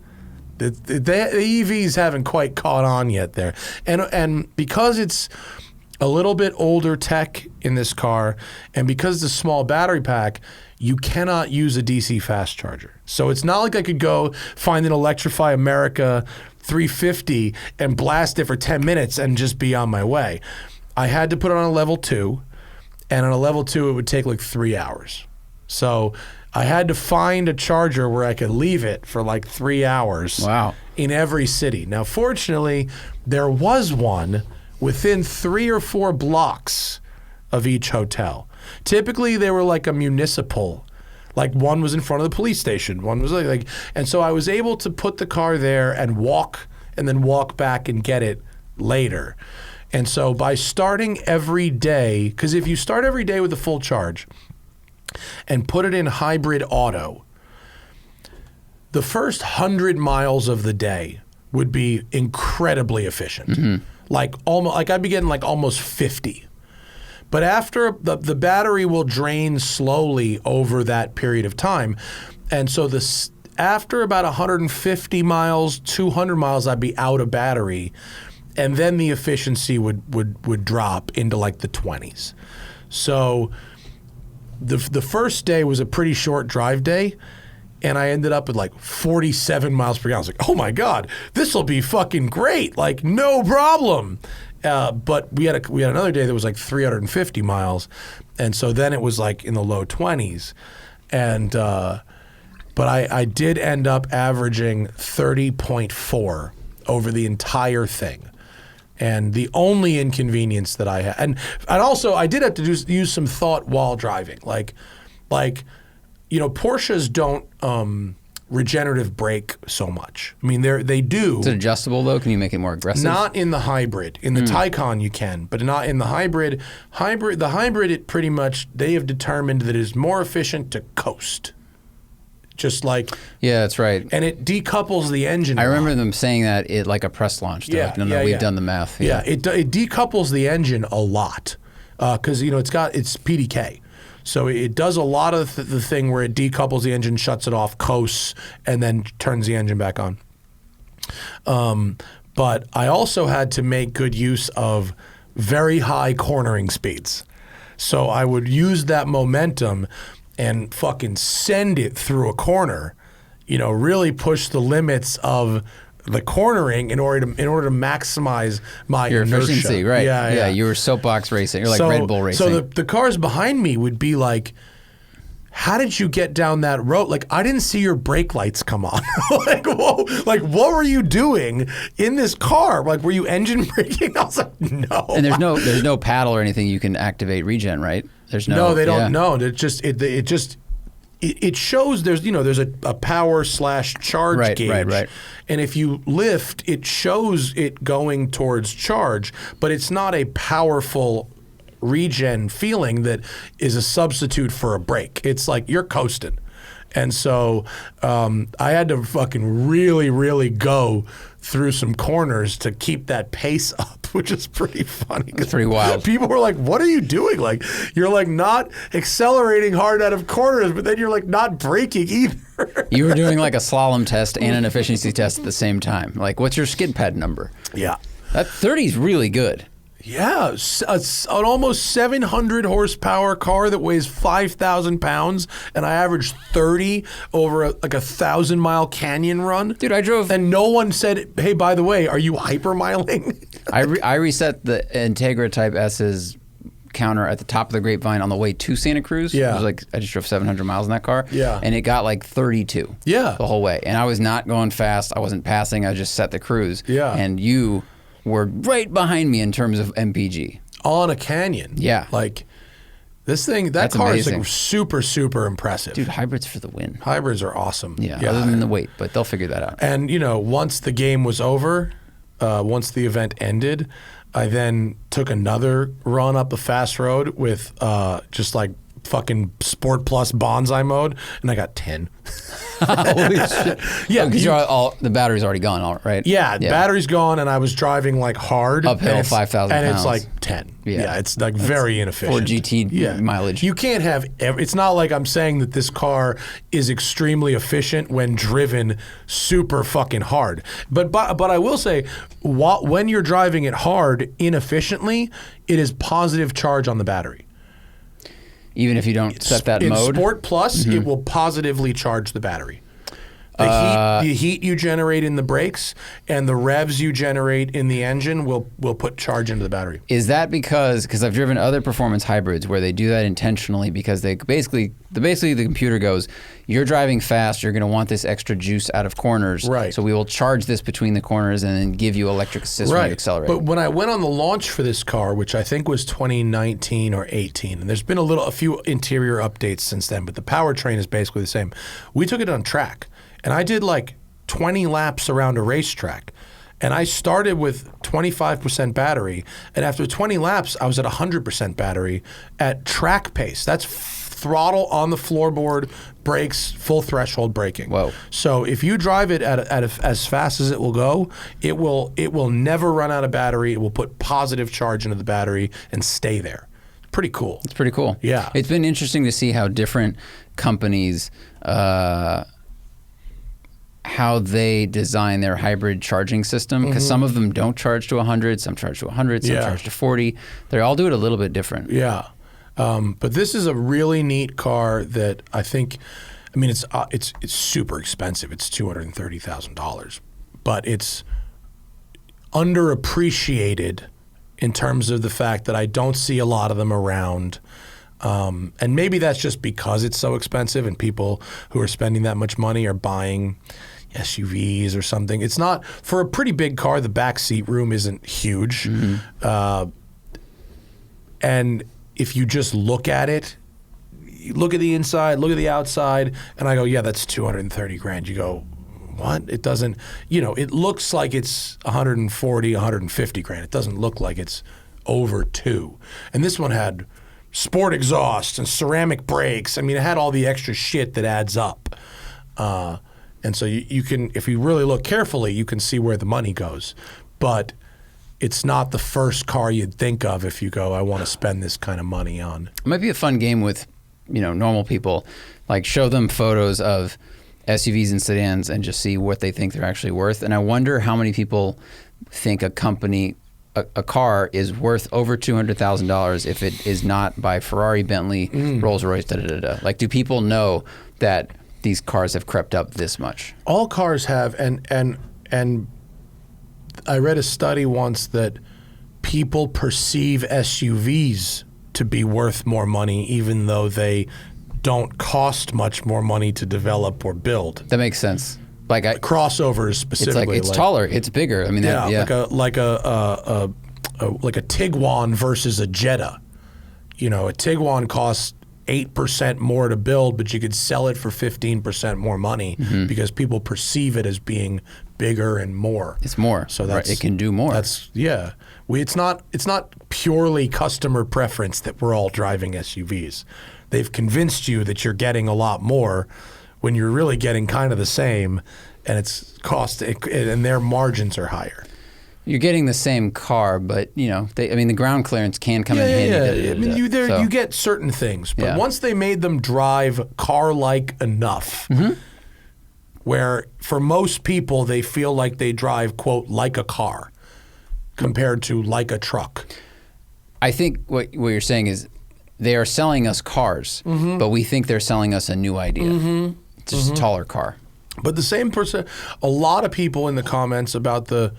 The EVs haven't quite caught on yet there. And because it's a little bit older tech in this car, and because it's a small battery pack, you cannot use a DC fast charger. So it's not like I could go find an Electrify America 350 and blast it for 10 minutes and just be on my way. I had to put it on a level 2, and on a level 2 it would take like 3 hours. So I had to find a charger where I could leave it for like 3 hours. Wow. In every city. Now, fortunately, there was one within 3 or 4 blocks of each hotel. Typically, they were like a municipal. Like, one was in front of the police station. One was like, and so I was able to put the car there and then walk back and get it later. And so by starting every day, because if you start every day with a full charge and put it in hybrid auto, the first 100 miles of the day would be incredibly efficient. Mm-hmm. Like I'd be getting like almost 50. But after the battery will drain slowly over that period of time. And so after about 150 miles, 200 miles, I'd be out of battery. And then the efficiency would drop into like the 20s. So the first day was a pretty short drive day. And I ended up at like 47 miles per gallon. I was like, oh my God, this will be fucking great. Like, no problem. But we had another day that was like 350 miles. And so then it was like in the low 20s. And, but I did end up averaging 30.4 over the entire thing. And the only inconvenience that I had, and also I did have to use some thought while driving. Like, you know, Porsches don't regenerative brake so much. I mean, they do. Is it adjustable though? Can you make it more aggressive? Not in the hybrid. In the Taycan you can, but not in the hybrid. The hybrid, it pretty much, they have determined that it is more efficient to coast. Just like, yeah, that's right. And it decouples the engine. I remember them saying that it like a press launch. They're like, no, we've done the math. Yeah, it decouples the engine a lot because you know it's PDK, so it does a lot of the thing where it decouples the engine, shuts it off, coasts, and then turns the engine back on. But I also had to make good use of very high cornering speeds, so I would use that momentum and fucking send it through a corner, you know, really push the limits of the cornering in order to maximize my your inertia. Efficiency, right? Yeah. You were soapbox racing. You're like Red Bull racing. So the cars behind me would be like, how did you get down that road? Like, I didn't see your brake lights come on. Like, whoa, like, what were you doing in this car? Like, were you engine braking? I was like, no. And there's no paddle or anything you can activate regen, right? There's no. They don't. No, it shows there's a power / charge gauge. Right. And if you lift, it shows it going towards charge, but it's not a powerful regen feeling that is a substitute for a brake. It's like you're coasting. And so I had to fucking really, really go through some corners to keep that pace up, which is pretty funny. It's pretty wild. People were like, what are you doing? Like, you're like not accelerating hard out of corners, but then you're like not braking either. You were doing like a slalom test and an efficiency test at the same time. Like, what's your skid pad number? Yeah. That 30 is really good. Yeah, it's an almost 700 horsepower car that weighs 5,000 pounds, and I averaged 30 over like a 1,000-mile canyon run. Dude, I drove... And no one said, hey, by the way, are you hypermiling? I reset the Integra Type S's counter at the top of the Grapevine on the way to Santa Cruz. Yeah. It was like, I just drove 700 miles in that car. Yeah. And it got like 32. Yeah. The whole way. And I was not going fast. I wasn't passing. I just set the cruise. Yeah. And you were right behind me in terms of MPG. On a canyon. Yeah. Like, this thing, that That's car amazing. is like super, super impressive. Dude, hybrids for the win. Hybrids are awesome. Yeah, other than the weight, but they'll figure that out. And, you know, once the game was over, once the event ended, I then took another run up a fast road with just like fucking Sport Plus bonsai mode, and I got 10. Holy shit. Yeah, because the battery's already gone, right? Yeah, battery's gone, and I was driving like hard. Uphill, 5,000 pounds. And it's like 10. Yeah, it's like very inefficient. For GT mileage. You can't have, it's not like I'm saying that this car is extremely efficient when driven super fucking hard. But I will say, when you're driving it hard inefficiently, it is positive charge on the battery. Even if you don't set that mode? In Sport Plus, it will positively charge the battery. The heat you generate in the brakes and the revs you generate in the engine will put charge into the battery. Is that because I've driven other performance hybrids where they do that intentionally because they basically the computer goes, you're driving fast, you're going to want this extra juice out of corners. Right. So we will charge this between the corners and then give you electric assist when you accelerate. But when I went on the launch for this car, which I think was 2019 or 18, and there's been a few interior updates since then, but the powertrain is basically the same. We took it on track. And I did like 20 laps around a racetrack. And I started with 25% battery. And after 20 laps, I was at 100% battery at track pace. That's throttle on the floorboard, brakes, full threshold braking. Whoa. So if you drive it as fast as it will go, it will never run out of battery. It will put positive charge into the battery and stay there. pretty cool. It's pretty cool. Yeah. It's been interesting to see how different companies, how they design their hybrid charging system, because some of them don't charge to 100, some charge to 100, some charge to 40. They all do it a little bit different. Yeah. But this is a really neat car that I think, I mean, it's super expensive. It's $230,000, but it's underappreciated in terms of the fact that I don't see a lot of them around. And maybe that's just because it's so expensive and people who are spending that much money are buying SUVs or something. It's not, for a pretty big car, the back seat room isn't huge. And if you just look at it, you look at the inside, look at the outside, and I go, yeah, that's 230 grand. You go, what? It doesn't, it looks like it's 140, 150 grand. It doesn't look like it's over two. And this one had sport exhaust and ceramic brakes. I mean, it had all the extra shit that adds up. And so you can, if you really look carefully, you can see where the money goes. But it's not the first car you'd think of if you go, I want to spend this kind of money on. It might be a fun game with, normal people. Like, show them photos of SUVs and sedans and just see what they think they're actually worth. And I wonder how many people think a car is worth over $200,000 if it is not by Ferrari, Bentley, Rolls-Royce, da-da-da-da. Like, do people know that these cars have crept up this much? All cars have, and I read a study once that people perceive SUVs to be worth more money even though they don't cost much more money to develop or build. That makes sense. Like crossovers specifically. It's taller, it's bigger. I mean, like a Tiguan versus a Jetta. A Tiguan costs 8% more to build, but you could sell it for 15% more money because people perceive it as being bigger and more. It's more. So that's, it can do more. It's not purely customer preference that we're all driving SUVs. They've convinced you that you're getting a lot more when you're really getting kind of the same, and it's and their margins are higher. You're getting the same car, but the ground clearance can come in handy. I mean, you get certain things, but once they made them drive car-like enough, where for most people they feel like they drive, quote, like a car, compared to like a truck. I think what you're saying is they are selling us cars, but we think they're selling us a new idea. It's just a taller car. But the same person, a lot of people in the comments about the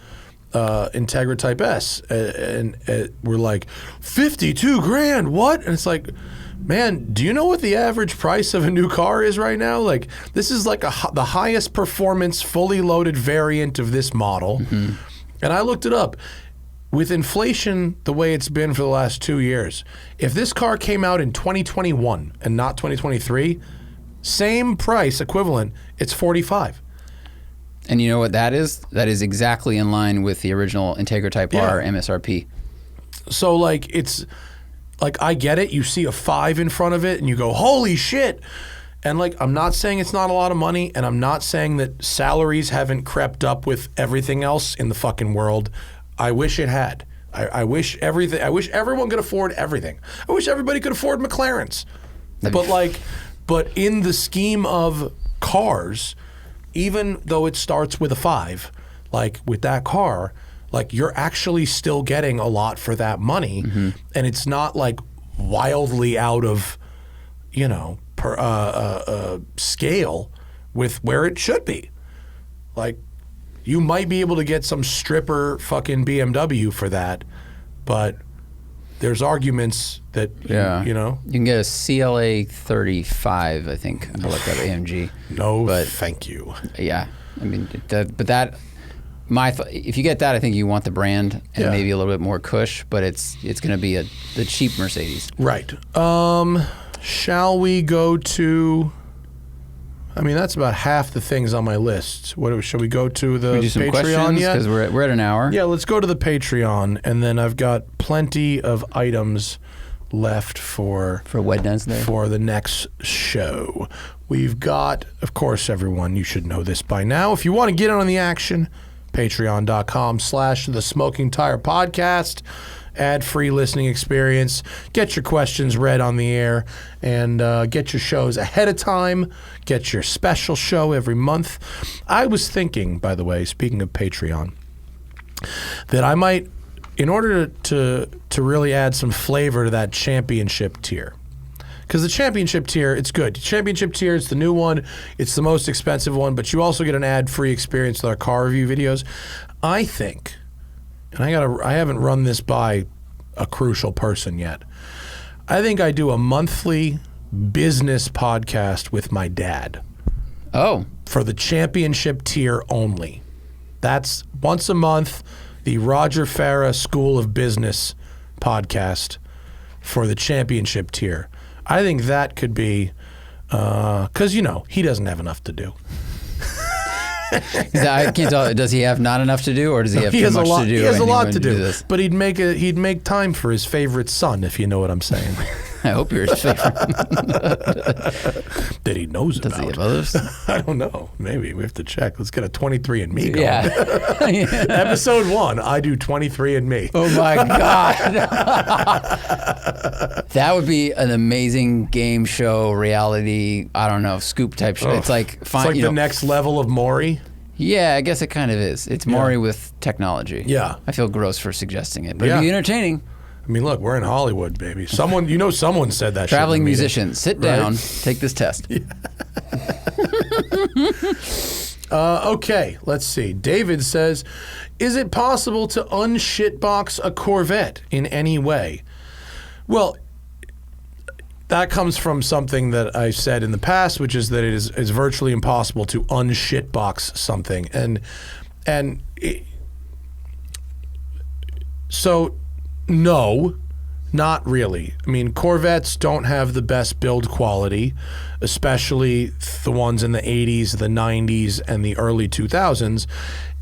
Integra Type S, and we're like, 52 grand, what? And it's like, man, do you know what the average price of a new car is right now? Like, this is like the highest performance, fully loaded variant of this model. And I looked it up. With inflation the way it's been for the last 2 years, if this car came out in 2021 and not 2023, same price equivalent, it's 45. And you know what that is? That is exactly in line with the original Integra Type R MSRP. So it's like, I get it. You see a 5 in front of it and you go, holy shit. And I'm not saying it's not a lot of money, and I'm not saying that salaries haven't crept up with everything else in the fucking world. I wish it had. I wish everyone could afford everything. I wish everybody could afford McLarens. But in the scheme of cars, even though it starts with a 5, like with that car, you're actually still getting a lot for that money, and it's not wildly out of, scale with where it should be. You might be able to get some stripper fucking BMW for that, but there's arguments that, You can get a CLA 35, I think. I looked up AMG. Thank you. Yeah. I mean, if you get that, I think you want the brand and maybe a little bit more cush, but it's going to be the cheap Mercedes. Right. Shall we go to... I mean, that's about half the things on my list. Shall we go to the Patreon yet? Because we're at an hour. Yeah, let's go to the Patreon, and then I've got plenty of items left for Wednesday, for the next show. We've got, of course, everyone, you should know this by now. If you want to get in on the action, patreon.com/the Smoking Tire Podcast. ad-free listening experience, get your questions read on the air, and get your shows ahead of time, get your special show every month. I was thinking, by the way, speaking of Patreon, that I might, in order to really add some flavor to that championship tier, because the championship tier, it's good. Championship tier, it's the new one. It's the most expensive one, but you also get an ad-free experience with our car review videos. I think, and I haven't run this by a crucial person yet. I think I do a monthly business podcast with my dad. Oh. For the championship tier only. That's once a month, the Roger Farah School of Business podcast for the championship tier. I think that could be, because, he doesn't have enough to do. I can't tell. Does he have not enough to do, or does he have too much to do? He has a lot to do. This? But he'd make time for his favorite son, if you know what I'm saying. I hope you're his favorite. That he knows about. Does he have others? I don't know. Maybe we have to check. Let's get a 23andMe going. Yeah. Episode 1, I do 23andMe. Oh my God. That would be an amazing game show, reality, I don't know, scoop type show. It's like the next level of Maury. Yeah, I guess it kind of is. It's Maury with technology. Yeah. I feel gross for suggesting it, but it'd be entertaining. I mean, look, we're in Hollywood, baby. Someone said that. Traveling musician, sit down, take this test. Yeah. Okay, let's see. David says, is it possible to unshitbox a Corvette in any way? Well, that comes from something that I said in the past, which is that it is virtually impossible to unshitbox something. So, no, not really. I mean, Corvettes don't have the best build quality, especially the ones in the 80s, the 90s, and the early 2000s.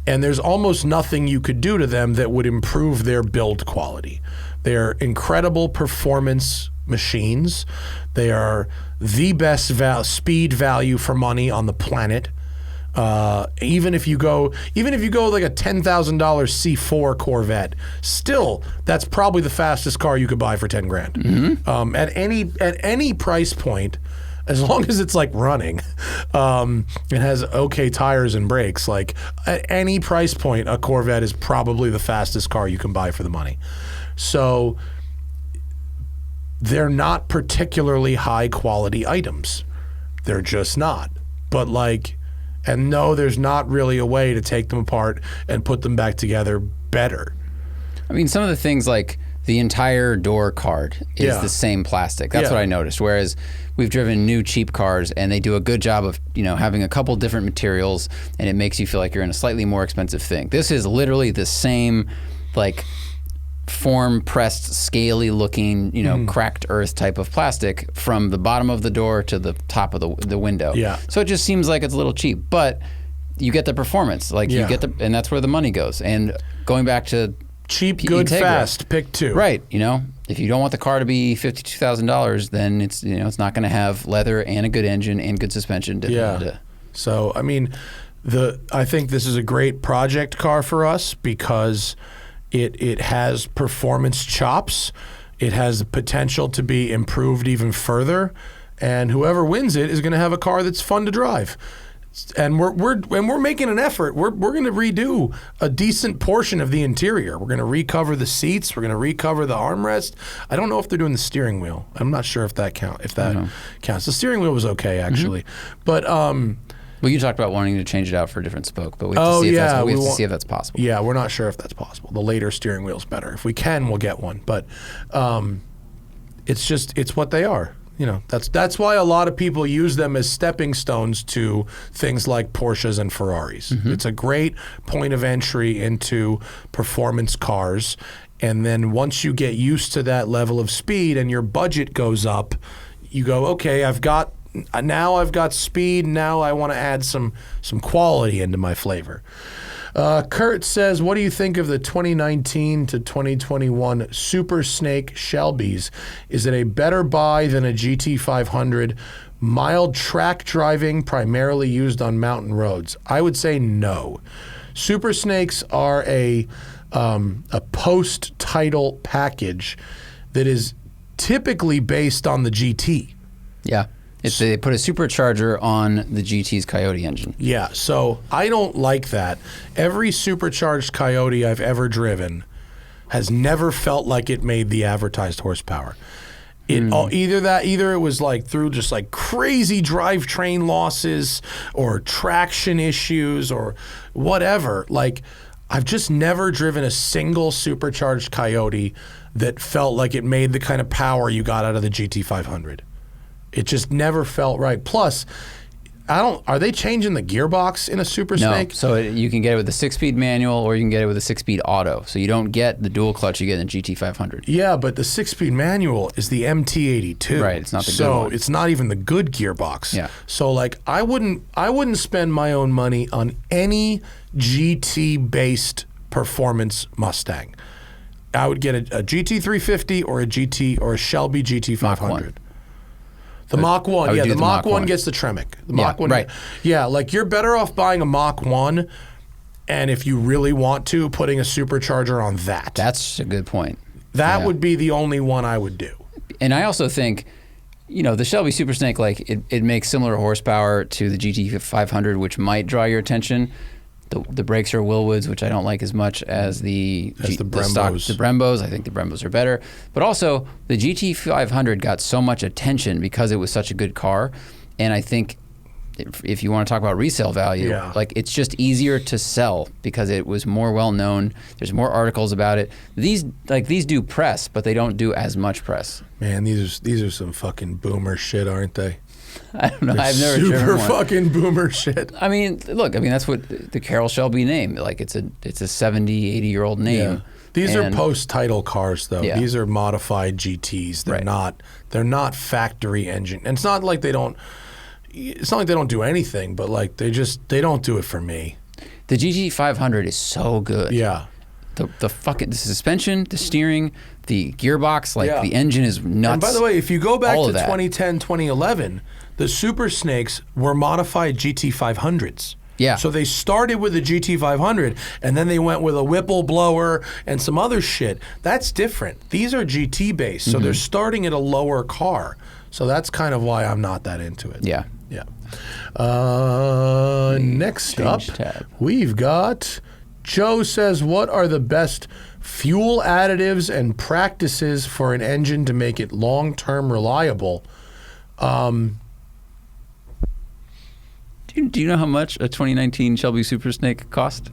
And there's almost nothing you could do to them that would improve their build quality. They're incredible performance machines. They are the best speed value for money on the planet. Even if you go like a $10,000 C4 Corvette, still that's probably the fastest car you could buy for $10,000. Mm-hmm. At any price point, as long as it's like running, it has okay tires and brakes. Like at any price point, a Corvette is probably the fastest car you can buy for the money. So they're not particularly high quality items. They're just not. But and no, there's not really a way to take them apart and put them back together better. I mean, some of the things like the entire door card is the same plastic. That's what I noticed. Whereas we've driven new cheap cars and they do a good job of, having a couple different materials, and it makes you feel like you're in a slightly more expensive thing. This is literally the same, form pressed, scaly looking, cracked earth type of plastic from the bottom of the door to the top of the window. Yeah. So it just seems like it's a little cheap, but you get the performance. You get and that's where the money goes. And going back to cheap, good, Integra, fast, pick two. Right. If you don't want the car to be $52,000, then it's it's not going to have leather and a good engine and good suspension. So I mean, I think this is a great project car for us because it has performance chops. It has the potential to be improved even further, and whoever wins it is going to have a car that's fun to drive. And we're making an effort. We're going to redo a decent portion of the interior. We're going to recover the seats. We're going to recover the armrest. I don't know if they're doing the steering wheel. I'm not sure if that counts. The steering wheel was okay actually, but well, you talked about wanting to change it out for a different spoke, but we have to see if that's possible. Yeah, we're not sure if that's possible. The later steering wheel's better. If we can, we'll get one. But it's what they are. That's why a lot of people use them as stepping stones to things like Porsches and Ferraris. Mm-hmm. It's a great point of entry into performance cars. And then once you get used to that level of speed and your budget goes up, you go, okay, I've got speed. Now I want to add some quality into my flavor. Kurt says, what do you think of the 2019 to 2021 Super Snake Shelbys? Is it a better buy than a GT500? Mild track driving, primarily used on mountain roads. I would say no. Super Snakes are a a post-title package that is typically based on the GT. Yeah. They put a supercharger on the GT's Coyote engine. Yeah, so I don't like that. Every supercharged Coyote I've ever driven has never felt like it made the advertised horsepower. Either it was like through just like crazy drivetrain losses or traction issues or whatever. Like, I've just never driven a single supercharged Coyote that felt like it made the kind of power you got out of the GT500. It just never felt right. Plus, are they changing the gearbox in a Super Snake? No, so you can get it with a 6-speed manual or you can get it with a 6-speed auto. So you don't get the dual clutch you get in the GT500. Yeah, but the 6-speed manual is the MT82. Right, it's not the good So one. it's not even the good gearbox. Yeah. So like I wouldn't spend my own money on any GT-based performance Mustang. I would get a GT350 or a Shelby GT500. The Mach 1, yeah, the Mach 1 gets the Tremec. The Mach 1, right. Yeah, like you're better off buying a Mach 1 and if you really want to, putting a supercharger on that. That's a good point. That would be the only one I would do. And I also think, the Shelby Super Snake, like it makes similar horsepower to the GT500, which might draw your attention. The brakes are Willwoods, which I don't like as much as the Brembos. The Brembos. I think the Brembos are better. But also, the GT500 got so much attention because it was such a good car. And I think if you want to talk about resale value, like it's just easier to sell because it was more well known. There's more articles about it. These do press, but they don't do as much press. Man, these are some fucking boomer shit, aren't they? I don't know. I've never super driven one. fucking boomer shit. I mean, look. I mean, that's what the Carroll Shelby name. Like, it's a 70, 80-year-old name. Yeah. These are post-title cars, though. Yeah. These are modified GTs. They're not factory engine. And it's not like they don't. It's not like they don't do anything, but like they don't do it for me. The GT500 is so good. Yeah. The suspension, the steering, the gearbox, the engine is nuts. And by the way, if you go back to 2010, 2011, the Super Snakes were modified GT500s. Yeah. So they started with the GT500, and then they went with a Whipple blower and some other shit. That's different. These are GT based, so they're starting at a lower car. So that's kind of why I'm not that into it. Yeah. Yeah. Next up, we've got Joe says, what are the best fuel additives and practices for an engine to make it long-term reliable? Do you know how much a 2019 Shelby Super Snake cost?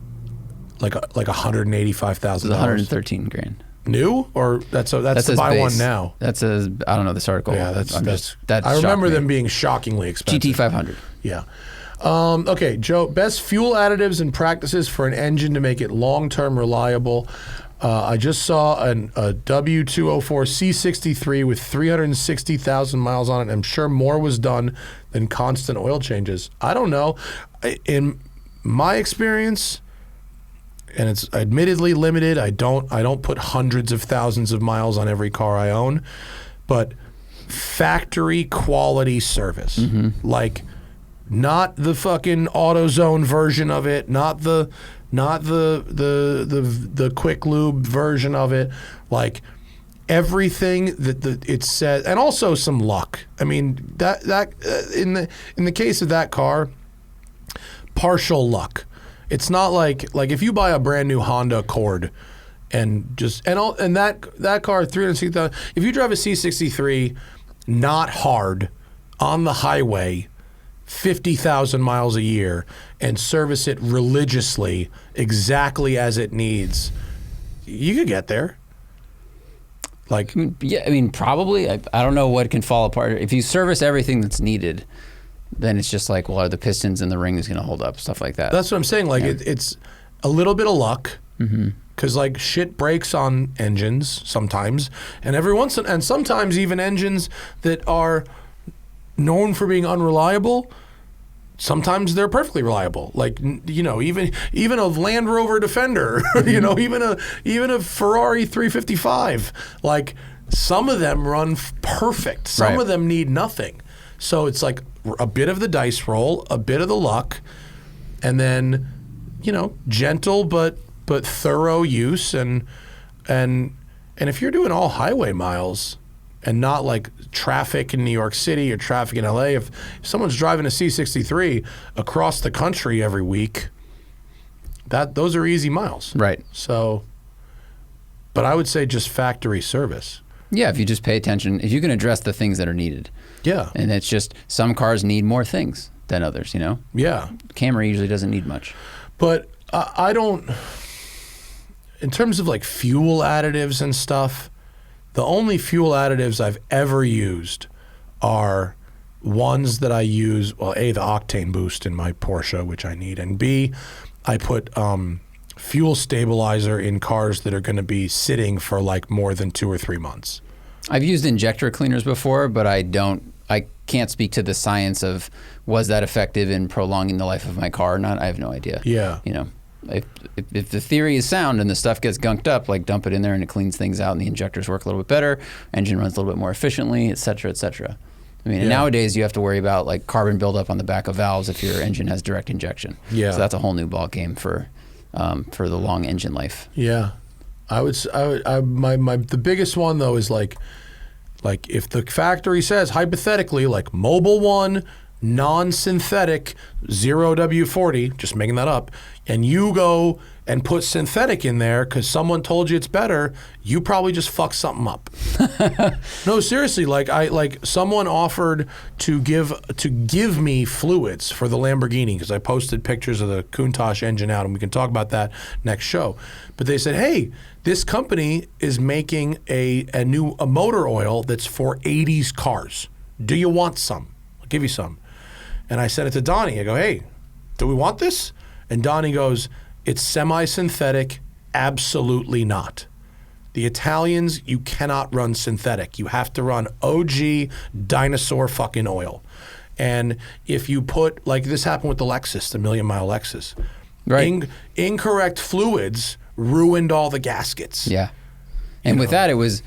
Like $185,000. It was $113,000. New, or that's to buy base. one now? I don't know this article. Yeah, that I remember shocked me. them being shockingly expensive. GT500. Yeah. Okay, Joe, best fuel additives and practices for an engine to make it long-term reliable. I just saw a W204 C63 with 360,000 miles on it. I'm sure more was done than constant oil changes. I don't know. In my experience, and it's admittedly limited, I don't put hundreds of thousands of miles on every car I own, but factory quality service. Like, not the fucking AutoZone version of it, not the quick lube version of it, like everything that it says, and also some luck. I mean, that in the case of that car, partial luck. It's not like if you buy a brand new Honda Accord and that car 360,000. If you drive a C63, not hard on the highway, 50,000 miles a year, and service it religiously exactly as it needs, you could get there. Like, yeah, I mean, probably. I don't know what can fall apart. If you service everything that's needed, then it's just like, well, are the pistons and the rings going to hold up? Stuff like that. That's what I'm saying. Like, it's a little bit of luck. Because like shit breaks on engines sometimes, and sometimes even engines that are known for being unreliable, sometimes they're perfectly reliable. Like, even a Land Rover Defender, even a Ferrari 355. Like, some of them run perfect. Some of them need nothing. So it's like a bit of the dice roll, a bit of the luck, and then gentle but but thorough use, and if you're doing all highway miles and not like traffic in New York City or traffic in LA, if someone's driving a C63 across the country every week, those are easy miles. Right. So, but I would say just factory service. Yeah, if you just pay attention, if you can address the things that are needed. Yeah. And it's just some cars need more things than others, you know? Yeah. Camry usually doesn't need much. But I don't, in terms of like fuel additives and stuff, the only fuel additives I've ever used are ones that I use, well, A, the octane boost in my Porsche, which I need, and B, I put fuel stabilizer in cars that are going to be sitting for like more than 2 or 3 months. I've used injector cleaners before, but I can't speak to the science of was that effective in prolonging the life of my car or not. I have no idea. Yeah. You know, if the theory is sound and the stuff gets gunked up, like dump it in there and it cleans things out and the injectors work a little bit better, engine runs a little bit more efficiently, et cetera, et cetera. I mean, and nowadays you have to worry about like carbon buildup on the back of valves if your engine has direct injection. Yeah. So that's a whole new ball game for the long engine life. Yeah. The biggest one though is like if the factory says hypothetically like Mobil 1 non-synthetic 0W40, just making that up, and you go and put synthetic in there because someone told you it's better, you probably just fucked something up. No, seriously, like someone offered to give me fluids for the Lamborghini because I posted pictures of the Countach engine out, and we can talk about that next show. But they said, hey, this company is making a motor oil that's for 80s cars. Do you want some? I'll give you some. And I sent it to Donnie. I go, hey, do we want this? And Donnie goes, it's semi-synthetic, absolutely not. The Italians, you cannot run synthetic. You have to run OG dinosaur fucking oil. And if you put, like this happened with the Lexus, the million-mile Lexus. Right. Incorrect fluids ruined all the gaskets. Yeah. And with that, it was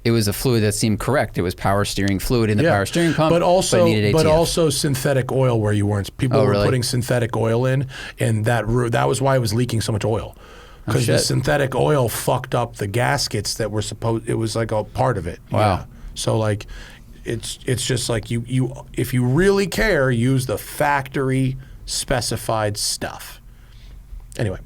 a fluid that seemed correct. It was power steering fluid in the power steering pump, but needed ATF. But also synthetic oil where you weren't. People were putting synthetic oil in, and that was why it was leaking so much oil. Because the synthetic oil fucked up the gaskets that were supposed. It was like a part of it. Wow. Yeah. So like, it's just like you if you really care, use the factory specified stuff. Anyway,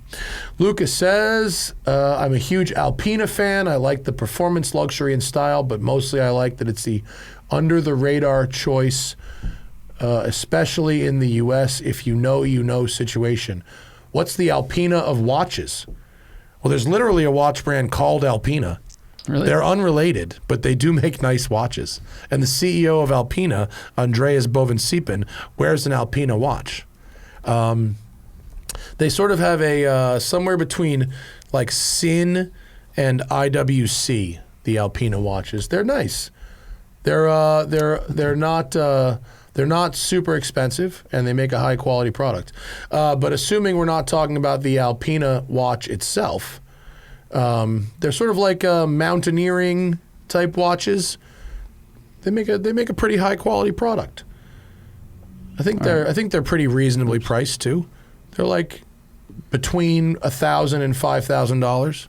Lucas says, I'm a huge Alpina fan. I like the performance, luxury, and style, but mostly I like that it's the under-the-radar choice, especially in the U.S. if you know situation. What's the Alpina of watches? Well, there's literally a watch brand called Alpina. Really? They're unrelated, but they do make nice watches. And the CEO of Alpina, Andreas Boven-Siepen, wears an Alpina watch. They sort of have a somewhere between like Sin and IWC, the Alpina watches. They're nice. They're not super expensive, and they make a high quality product. But assuming we're not talking about the Alpina watch itself, they're sort of like mountaineering type watches. They make a pretty high quality product. I think they're pretty reasonably priced too. They're like between $1,000 and $5,000,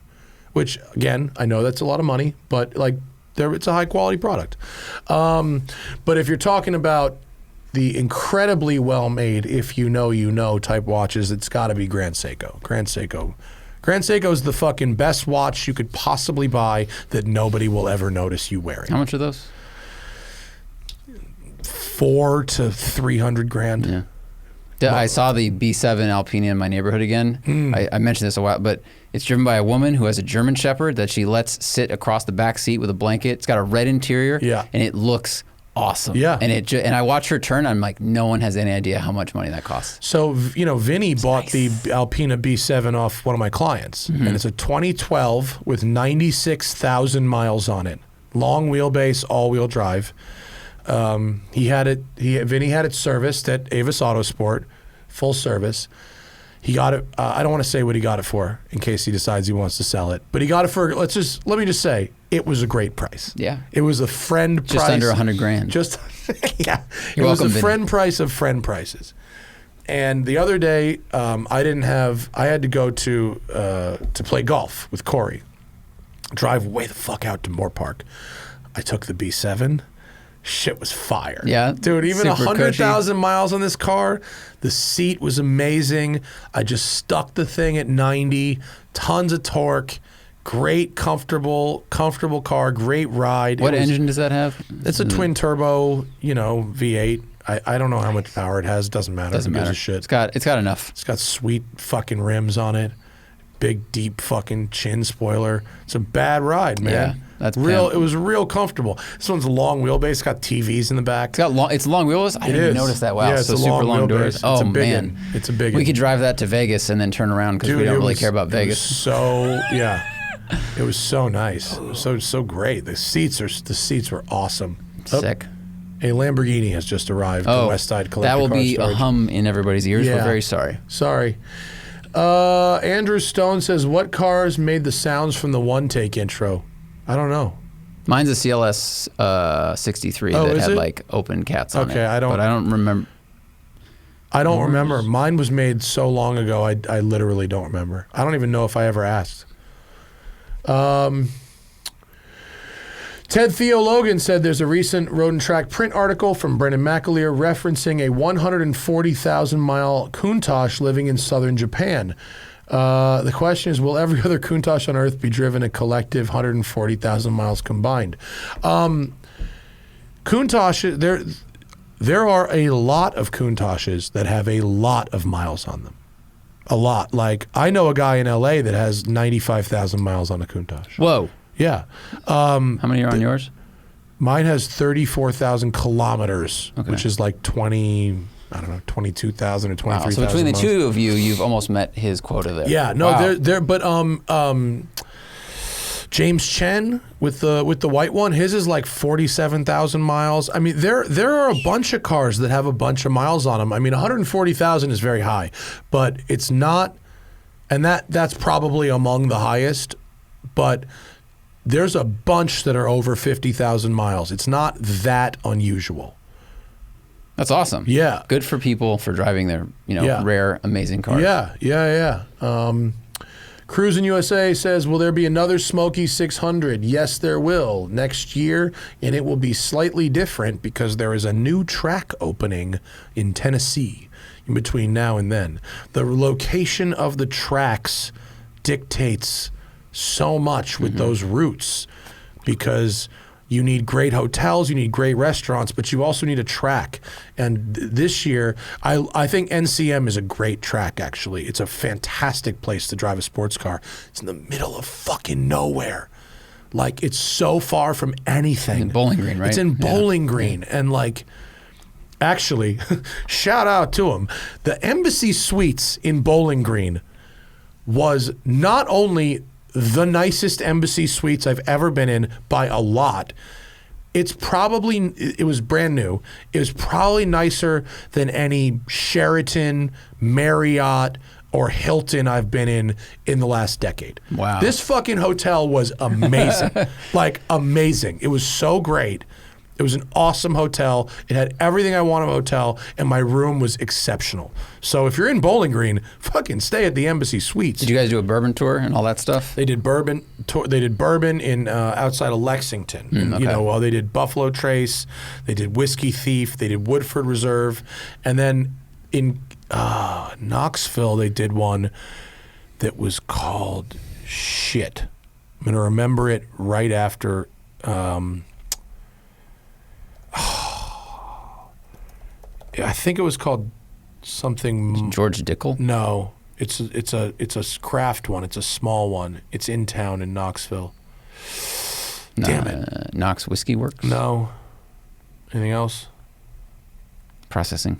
which again, I know that's a lot of money, but like it's a high quality product. But if you're talking about the incredibly well made, if you know type watches, it's got to be Grand Seiko. Grand Seiko is the fucking best watch you could possibly buy that nobody will ever notice you wearing. How much are those? $400 to $300,000. Yeah. I saw the B7 Alpina in my neighborhood again. I mentioned this a while, but it's driven by a woman who has a German Shepherd that she lets sit across the back seat with a blanket. It's got a red interior, and it looks awesome. Yeah. And I watch her turn. I'm like, no one has any idea how much money that costs. So, Vinny bought the Alpina B7 off one of my clients, and it's a 2012 with 96,000 miles on it. Long wheelbase, all-wheel drive. Vinny had it serviced at Avis Autosport, full service. He got it. I don't want to say what he got it for in case he decides he wants to sell it. But he got it for. Let me just say it was a great price. Yeah, it was a friend price. Just under $100,000. Just yeah, You're welcome, was a Vinny. friend price of friend prices. And the other day, I had to go to play golf with Corey. Drive way the fuck out to Moore Park. I took the B7. Shit was fire. Yeah. Dude, even super 100,000 miles on this car, the seat was amazing. I just stuck the thing at 90, tons of torque, great, comfortable car, great ride. What engine does that have? It's a twin turbo, V8. I don't know how much power it has. It doesn't matter. Doesn't Who gives matter. a shit. It's got enough. It's got sweet fucking rims on it. Big, deep fucking chin spoiler. It's a bad ride, man. Yeah, that's real. pimp. It was real comfortable. This one's a long wheelbase. It's got TVs in the back. It's long wheels. I didn't even notice that. Wow, Yeah, it's so a super long wheelbase. doors. It's Oh a big man, one. It's a big We one. could drive that to Vegas and then turn around because we Dude, don't it really was- care about it Vegas. was so yeah, it was so nice. It was so great. The seats were awesome. Oh, Sick. a Lamborghini has just arrived. The West Side Collector that will Car be Storage. a hum in everybody's ears. Yeah. We're very sorry. Sorry. Andrew Stone says, what cars made the sounds from the one take intro? I don't know. Mine's a CLS 63 Oh, that is had it? like open cats on it. Okay, I don't- But I don't remember. I don't remember. Mine was made so long ago, I literally don't remember. I don't even know if I ever asked. Ted Theo Logan said there's a recent Road and Track print article from Brendan McAleer referencing a 140,000-mile Countach living in southern Japan. The question is, will every other Countach on Earth be driven a collective 140,000 miles combined? Countach, there are a lot of Countaches that have a lot of miles on them. A lot. Like, I know a guy in LA that has 95,000 miles on a Countach. Whoa. Yeah. How many are on yours? Mine has 34,000 kilometers, Okay. which is like 22,000 or 23,000 Wow. So between the miles. two of you, you've almost met his quota there. Yeah, no, Wow. but James Chen with the white one, his is like 47,000 miles. I mean, there are a bunch of cars that have a bunch of miles on them. I mean, 140,000 is very high, but it's not, and that's probably among the highest, but there's a bunch that are over 50,000 miles. It's not that unusual. That's awesome. Yeah. Good for people for driving their, Yeah. rare, amazing cars. Yeah. Cruising USA says, will there be another Smoky 600? Yes, there will next year, and it will be slightly different because there is a new track opening in Tennessee in between now and then. The location of the tracks dictates so much with those routes because you need great hotels, you need great restaurants, but you also need a track. And this year, I think NCM is a great track, actually. It's a fantastic place to drive a sports car. It's in the middle of fucking nowhere. Like, it's so far from anything. In Bowling Green, right? It's in Yeah. Bowling Green. And like, actually, shout out to them. The Embassy Suites in Bowling Green was not only the nicest Embassy Suites I've ever been in by a lot. It was brand new. It was probably nicer than any Sheraton, Marriott, or Hilton I've been in the last decade. Wow. This fucking hotel was amazing. Like, amazing. It was so great. It was an awesome hotel. It had everything I want in a hotel, and my room was exceptional. So if you're in Bowling Green, fucking stay at the Embassy Suites. Did you guys do a bourbon tour and all that stuff? They did bourbon. They did bourbon in outside of Lexington. And, okay. They did Buffalo Trace. They did Whiskey Thief. They did Woodford Reserve, and then in Knoxville they did one that was called shit. I'm gonna remember it right after. I think it was called something. George Dickel? No, it's a craft one. It's a small one. It's in town in Knoxville. Damn it. Knox Whiskey Works? No. Anything else? Processing.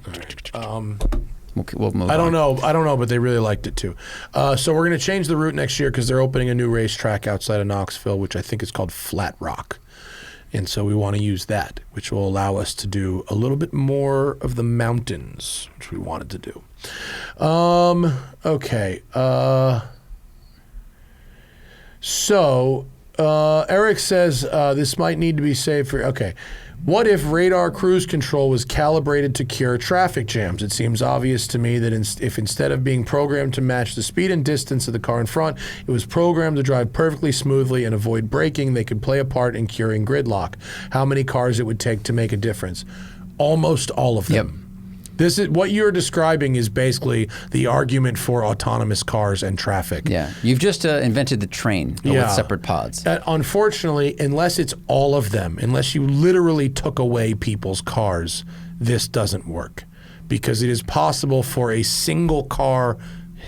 We'll move I don't on. know, but they really liked it too. So we're going to change the route next year because they're opening a new racetrack outside of Knoxville, which I think is called Flat Rock. And so we want to use that, which will allow us to do a little bit more of the mountains, which we wanted to do. Okay. So Eric says this might need to be saved for. Okay. What if radar cruise control was calibrated to cure traffic jams? It seems obvious to me that if instead of being programmed to match the speed and distance of the car in front, it was programmed to drive perfectly smoothly and avoid braking, they could play a part in curing gridlock. How many cars it would take to make a difference? Almost all of them. Yep. This is what you're describing is basically the argument for autonomous cars and traffic. Yeah, you've just invented the train with separate pods. Unfortunately, unless it's all of them, unless you literally took away people's cars, this doesn't work. Because it is possible for a single car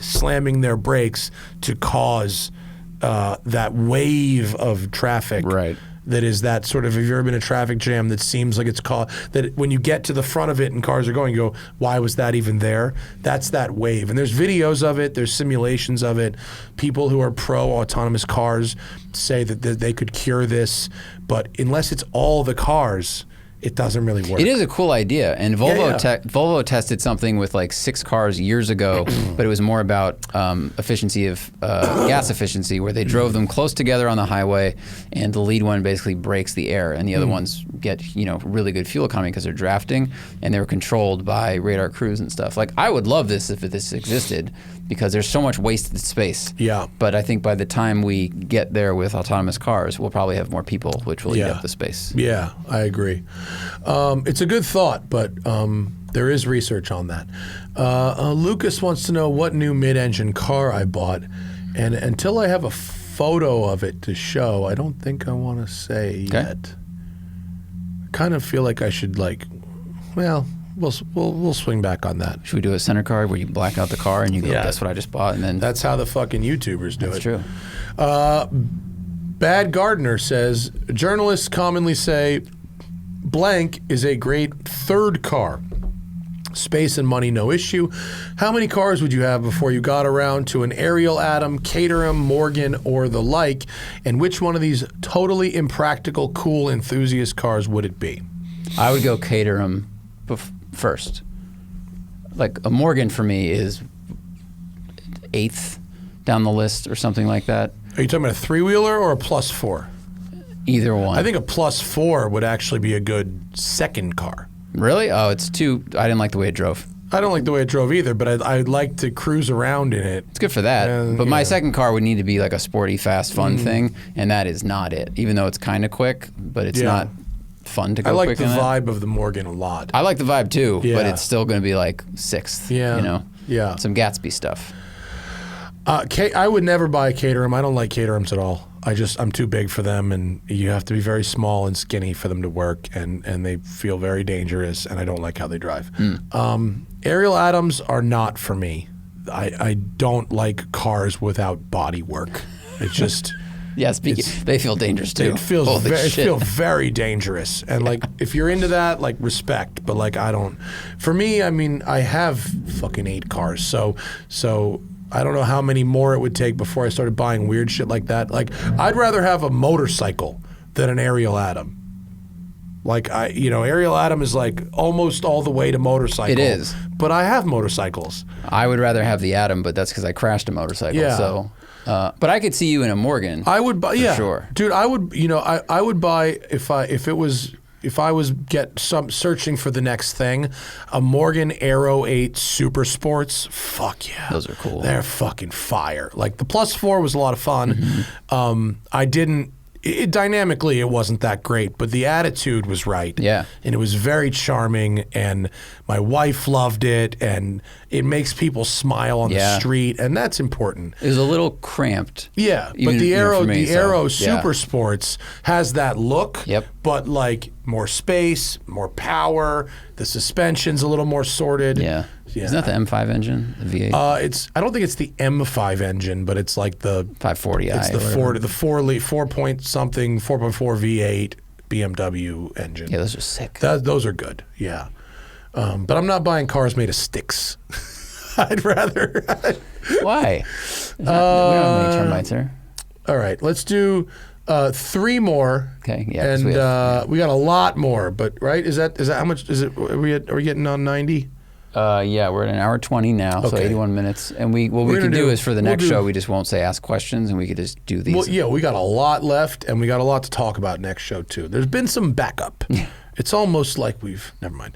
slamming their brakes to cause that wave of traffic. Right. That is that sort of, have you ever been in a traffic jam that seems like it's caught, that when you get to the front of it and cars are going, you go, why was that even there? That's that wave. And there's videos of it, there's simulations of it. People who are pro-autonomous cars say that they could cure this, but unless it's all the cars, it doesn't really work. It is a cool idea, and Volvo tested something with like 6 cars years ago, but it was more about efficiency of gas efficiency, where they drove them close together on the highway, and the lead one basically brakes the air, and the other ones get really good fuel economy because they're drafting, and they were controlled by radar cruise and stuff. Like, I would love this if this existed, because there's so much wasted space. Yeah. But I think by the time we get there with autonomous cars, we'll probably have more people, which will eat up the space. Yeah, I agree. It's a good thought, but there is research on that. Lucas wants to know what new mid-engine car I bought, and until I have a photo of it to show, I don't think I want to say yet. I kind of feel like I should, we'll swing back on that. Should we do a center card where you black out the car and you go, that's what I just bought, and then that's how the fucking YouTubers do it. That's true. Bad Gardener says, journalists commonly say blank is a great third car. Space and money, no issue. How many cars would you have before you got around to an Ariel Atom, Caterham, Morgan, or the like? And which one of these totally impractical, cool enthusiast cars would it be? I would go Caterham first. Like a Morgan for me is 8th down the list or something like that. Are you talking about a 3-wheeler or a +4? Either one. I think a +4 would actually be a good second car. Really? Oh, it's too. I didn't like the way it drove. I don't like the way it drove either, but I'd like to cruise around in it. It's good for that. But my second car would need to be like a sporty, fast, fun thing, and that is not it. Even though it's kind of quick, but it's not fun to go quick in it. I like the vibe of the Morgan a lot. I like the vibe too, but it's still going to be like 6th. Yeah. Yeah. Some Gatsby stuff. I would never buy a Caterham. I don't like Caterhams at all. I'm too big for them, and you have to be very small and skinny for them to work, and they feel very dangerous, and I don't like how they drive. Ariel Atoms are not for me. I don't like cars without body work. It just... Yeah, they feel dangerous too. It feels very dangerous, and like if you're into that, like respect. But like I don't. For me, I mean, I have fucking 8 cars, so I don't know how many more it would take before I started buying weird shit like that. Like I'd rather have a motorcycle than an Ariel Atom. Like Ariel Atom is like almost all the way to motorcycle. It is, but I have motorcycles. I would rather have the Atom, but that's because I crashed a motorcycle. Yeah. So. But I could see you in a Morgan. I would buy, for sure, dude. I would, I would buy if I was searching for the next thing, a Morgan Aero 8 Super Sports. Fuck yeah, those are cool. They're fucking fire. Like the +4 was a lot of fun. I didn't. Dynamically, it wasn't that great, but the attitude was right. Yeah. And it was very charming, and my wife loved it, and it makes people smile on the street, and that's important. It was a little cramped. Yeah, but the Aero Super Sports has that look, but like more space, more power, the suspension's a little more sorted. Yeah. Isn't that the M5 engine, the V8? I don't think it's the M5 engine, but it's like the 540i. It's the 4.something 4.4 V8 BMW engine. Yeah, those are sick. Those are good. Yeah, but I'm not buying cars made of sticks. I'd rather. Why? We don't have any termites here. All right, let's do 3 more. Okay. Yeah. And we got a lot more, but right? Is that how much? Is it? Are we getting on 90? Yeah, we're at an hour 20 now, so 81 minutes. And what we can do is for the next show, we just won't say ask questions, and we could just do these. Well, yeah, we got a lot left, and we got a lot to talk about next show too. There's been some backup. It's almost like we've... Never mind.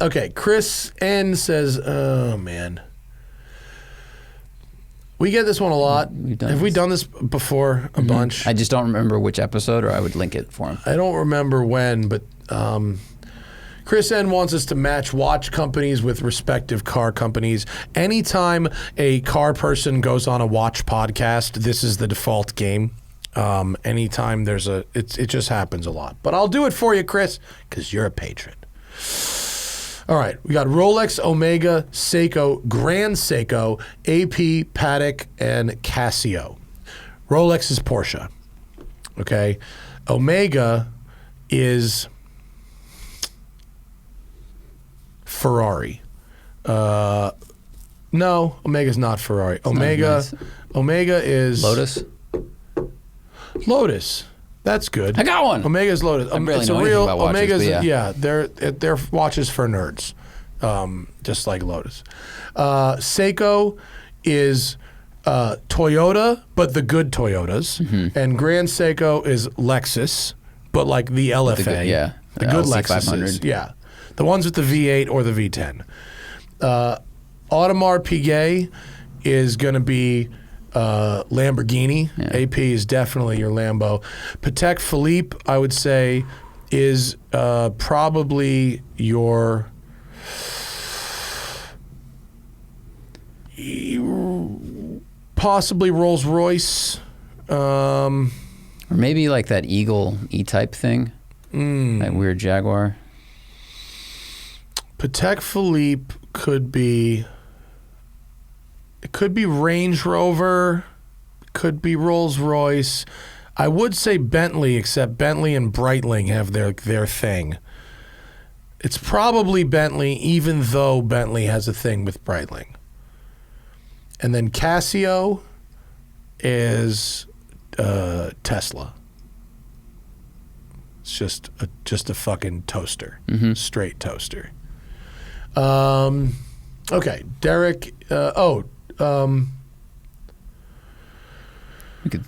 Okay, Chris N says, oh, man. We get this one a lot. Have we done this before? A bunch? I just don't remember which episode, or I would link it for him. I don't remember when, but Chris N wants us to match watch companies with respective car companies. Anytime a car person goes on a watch podcast, this is the default game. Anytime there's it just happens a lot. But I'll do it for you, Chris, because you're a patron. All right, we got Rolex, Omega, Seiko, Grand Seiko, AP, Patek, and Casio. Rolex is Porsche. Okay, Omega is Ferrari. No, Omega's not Ferrari. Omega is Lotus. That's good. I got one. Omega's Lotus. I barely It's know a anything real about watches, Omega's. but yeah. They're watches for nerds, just like Lotus. Seiko is Toyota, but the good Toyotas, and Grand Seiko is Lexus, but like the LFA. The good Lexuses. Yeah, the ones with the V8 or the V10. Audemars Piguet is going to be Lamborghini. Yeah. AP is definitely your Lambo. Patek Philippe, I would say, is probably your possibly Rolls Royce. Or maybe like that Eagle E-type thing. That weird Jaguar. Patek Philippe could be... It could be Range Rover, could be Rolls Royce. I would say Bentley, except Bentley and Breitling have their thing. It's probably Bentley, even though Bentley has a thing with Breitling. And then Casio is Tesla. It's just a fucking toaster, straight toaster. Okay, Derek. We could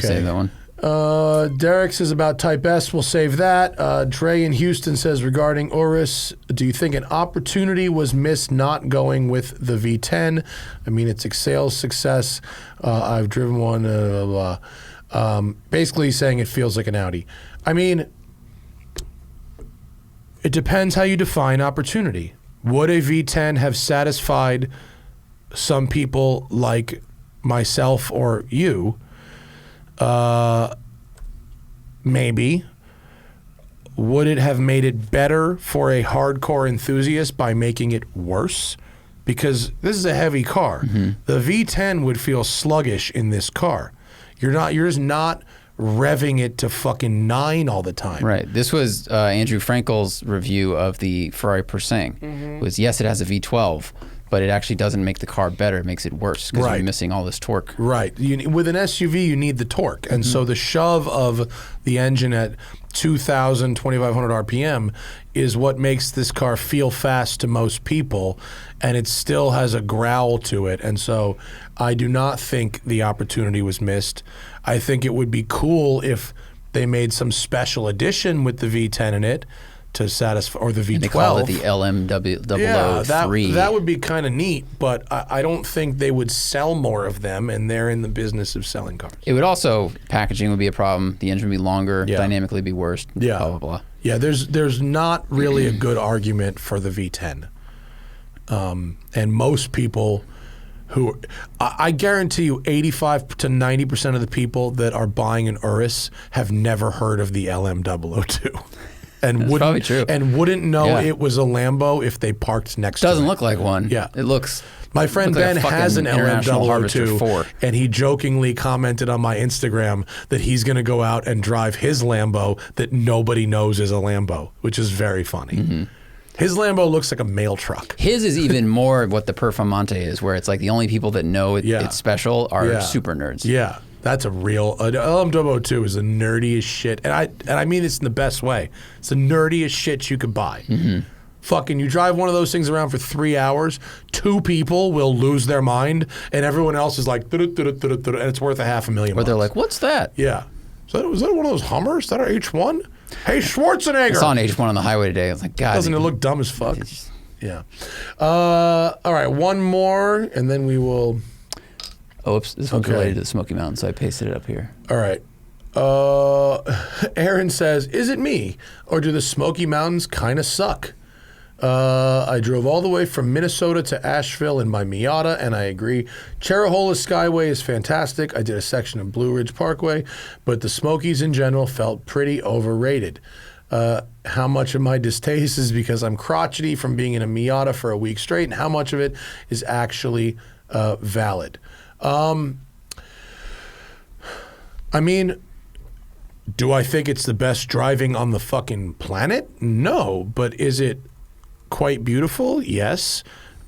save that one. Derek says about Type S, we'll save that. Dre in Houston says regarding Urus, do you think an opportunity was missed not going with the V10? I mean, it's a sales success. I've driven one, blah, blah. Basically saying it feels like an Audi. I mean, it depends how you define opportunity. Would a V10 have satisfied some people like myself or you? Maybe. Would it have made it better for a hardcore enthusiast by making it worse? Because this is a heavy car. The V10 would feel sluggish in this car. You're just not revving it to fucking 9 all the time. Right. This was Andrew Frankel's review of the Ferrari Persing. Was yes, it has a V12, but it actually doesn't make the car better. It makes it worse because you're missing all this torque. Right. With an SUV, you need the torque. And so the shove of the engine at 2,000, 2,500 RPM is what makes this car feel fast to most people, and it still has a growl to it. And so I do not think the opportunity was missed. I think it would be cool if they made some special edition with the V10 in it to satisfy, or the V12. They call it the LMW003. Yeah, that would be kind of neat, but I don't think they would sell more of them, and they're in the business of selling cars. It would also, packaging would be a problem. The engine would be longer, dynamically be worse, blah, blah, blah. Yeah, there's not really a good argument for the V10. And most people who, I guarantee you 85 to 90% of the people that are buying an Urus have never heard of the LM002. And probably true. And wouldn't know it was a Lambo if they parked next to it. Doesn't look like one. Yeah. It looks... My friend Ben has an LM002, and he jokingly commented on my Instagram that he's going to go out and drive his Lambo that nobody knows is a Lambo, which is very funny. His Lambo looks like a mail truck. His is even more what the Performante is, where it's like the only people that know it's special are super nerds. Yeah, that's a real... LM002 is the nerdiest shit, and I mean this in the best way. It's the nerdiest shit you could buy. Fucking, you drive one of those things around for 3 hours, 2 people will lose their mind, and everyone else is like, and it's worth $500,000. Or they're like, what's that? Yeah. Was that one of those Hummers? Is that our H1? Hey, Schwarzenegger. I saw an H1 on the highway today. I was like, God. Doesn't it look dumb as fuck? Yeah. All right, one more, and then we will... Oh, oops. This one's related to the Smoky Mountains, so I pasted it up here. All right. Aaron says, is it me, or do the Smoky Mountains kind of suck? I drove all the way from Minnesota to Asheville in my Miata, and I agree. Cherhola Skyway is fantastic. I did a section of Blue Ridge Parkway, but the Smokies in general felt pretty overrated. How much of my distaste is because I'm crotchety from being in a Miata for a week straight, and how much of it is actually valid? I mean, do I think it's the best driving on the fucking planet? No, but is it quite beautiful? Yes.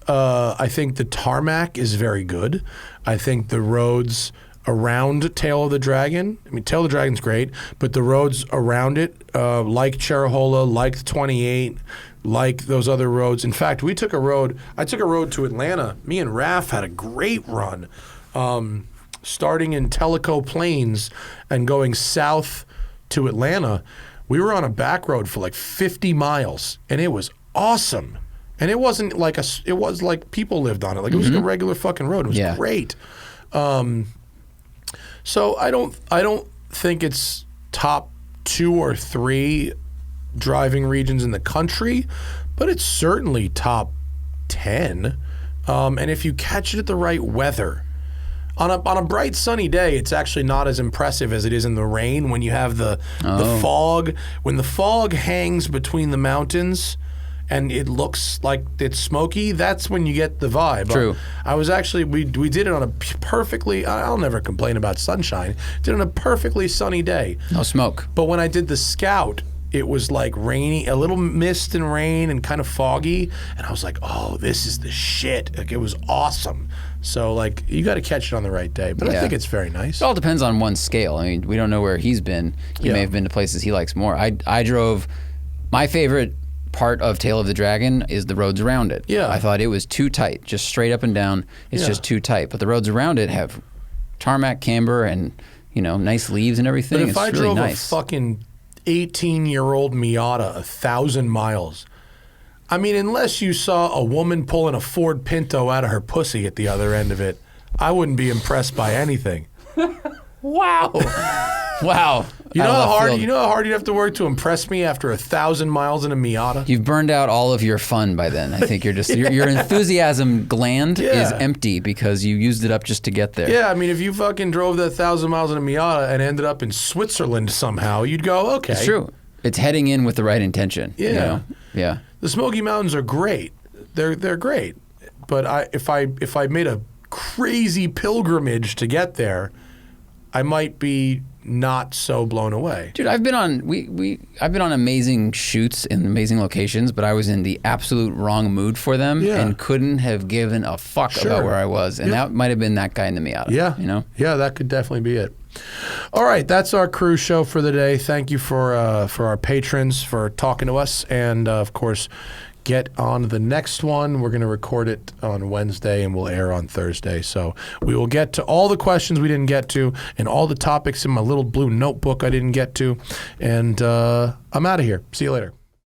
I think the tarmac is very good. I think the roads around Tail of the Dragon, I mean, Tail of the Dragon's great, but the roads around it, like Cherhola, like the 28, like those other roads. In fact, I took a road to Atlanta. Me and Raph had a great run, starting in Tellico Plains and going south to Atlanta. We were on a back road for like 50 miles, and it was awesome. And it wasn't like it was like people lived on it. Like it was a regular fucking road. It was great. So I don't think it's top 2 or 3 driving regions in the country, but it's certainly top 10. And if you catch it at the right weather, on a bright sunny day, it's actually not as impressive as it is in the rain when you have the fog. When the fog hangs between the mountains and it looks like it's smoky, that's when you get the vibe. True. I was actually, we did it on a perfectly, I'll never complain about sunshine, did it on a perfectly sunny day. No smoke. But when I did the Scout, it was like rainy, a little mist and rain and kind of foggy. And I was like, oh, this is the shit. Like, it was awesome. So, like, you got to catch it on the right day. But I think it's very nice. It all depends on one's scale. I mean, we don't know where he's been. He may have been to places he likes more. I drove, my favorite part of Tail of the Dragon is the roads around it. Yeah. I thought it was too tight, just straight up and down. It's just too tight. But the roads around it have tarmac, camber, and, you know, nice leaves and everything. But if I drove a fucking 18-year-old Miata 1,000 miles, I mean, unless you saw a woman pulling a Ford Pinto out of her pussy at the other end of it, I wouldn't be impressed by anything. Wow. Wow. You know how hard you'd have to work to impress me after 1,000 miles in a Miata? You've burned out all of your fun by then. I think you're just your enthusiasm gland is empty because you used it up just to get there. Yeah, I mean, if you fucking drove that 1,000 miles in a Miata and ended up in Switzerland somehow, you'd go, okay. It's true. It's heading in with the right intention. Yeah. You know? Yeah. The Smoky Mountains are great. They're great. But if I made a crazy pilgrimage to get there, I might be not so blown away. Dude, I've been on I've been on amazing shoots in amazing locations, but I was in the absolute wrong mood for them and couldn't have given a fuck about where I was. And that might have been that guy in the Miata. Yeah. You know? Yeah, that could definitely be it. All right, that's our cruise show for the day. Thank you for our patrons for talking to us, and of course, get on the next one. We're going to record it on Wednesday and we'll air on Thursday. So we will get to all the questions we didn't get to and all the topics in my little blue notebook I didn't get to. And I'm out of here. See you later.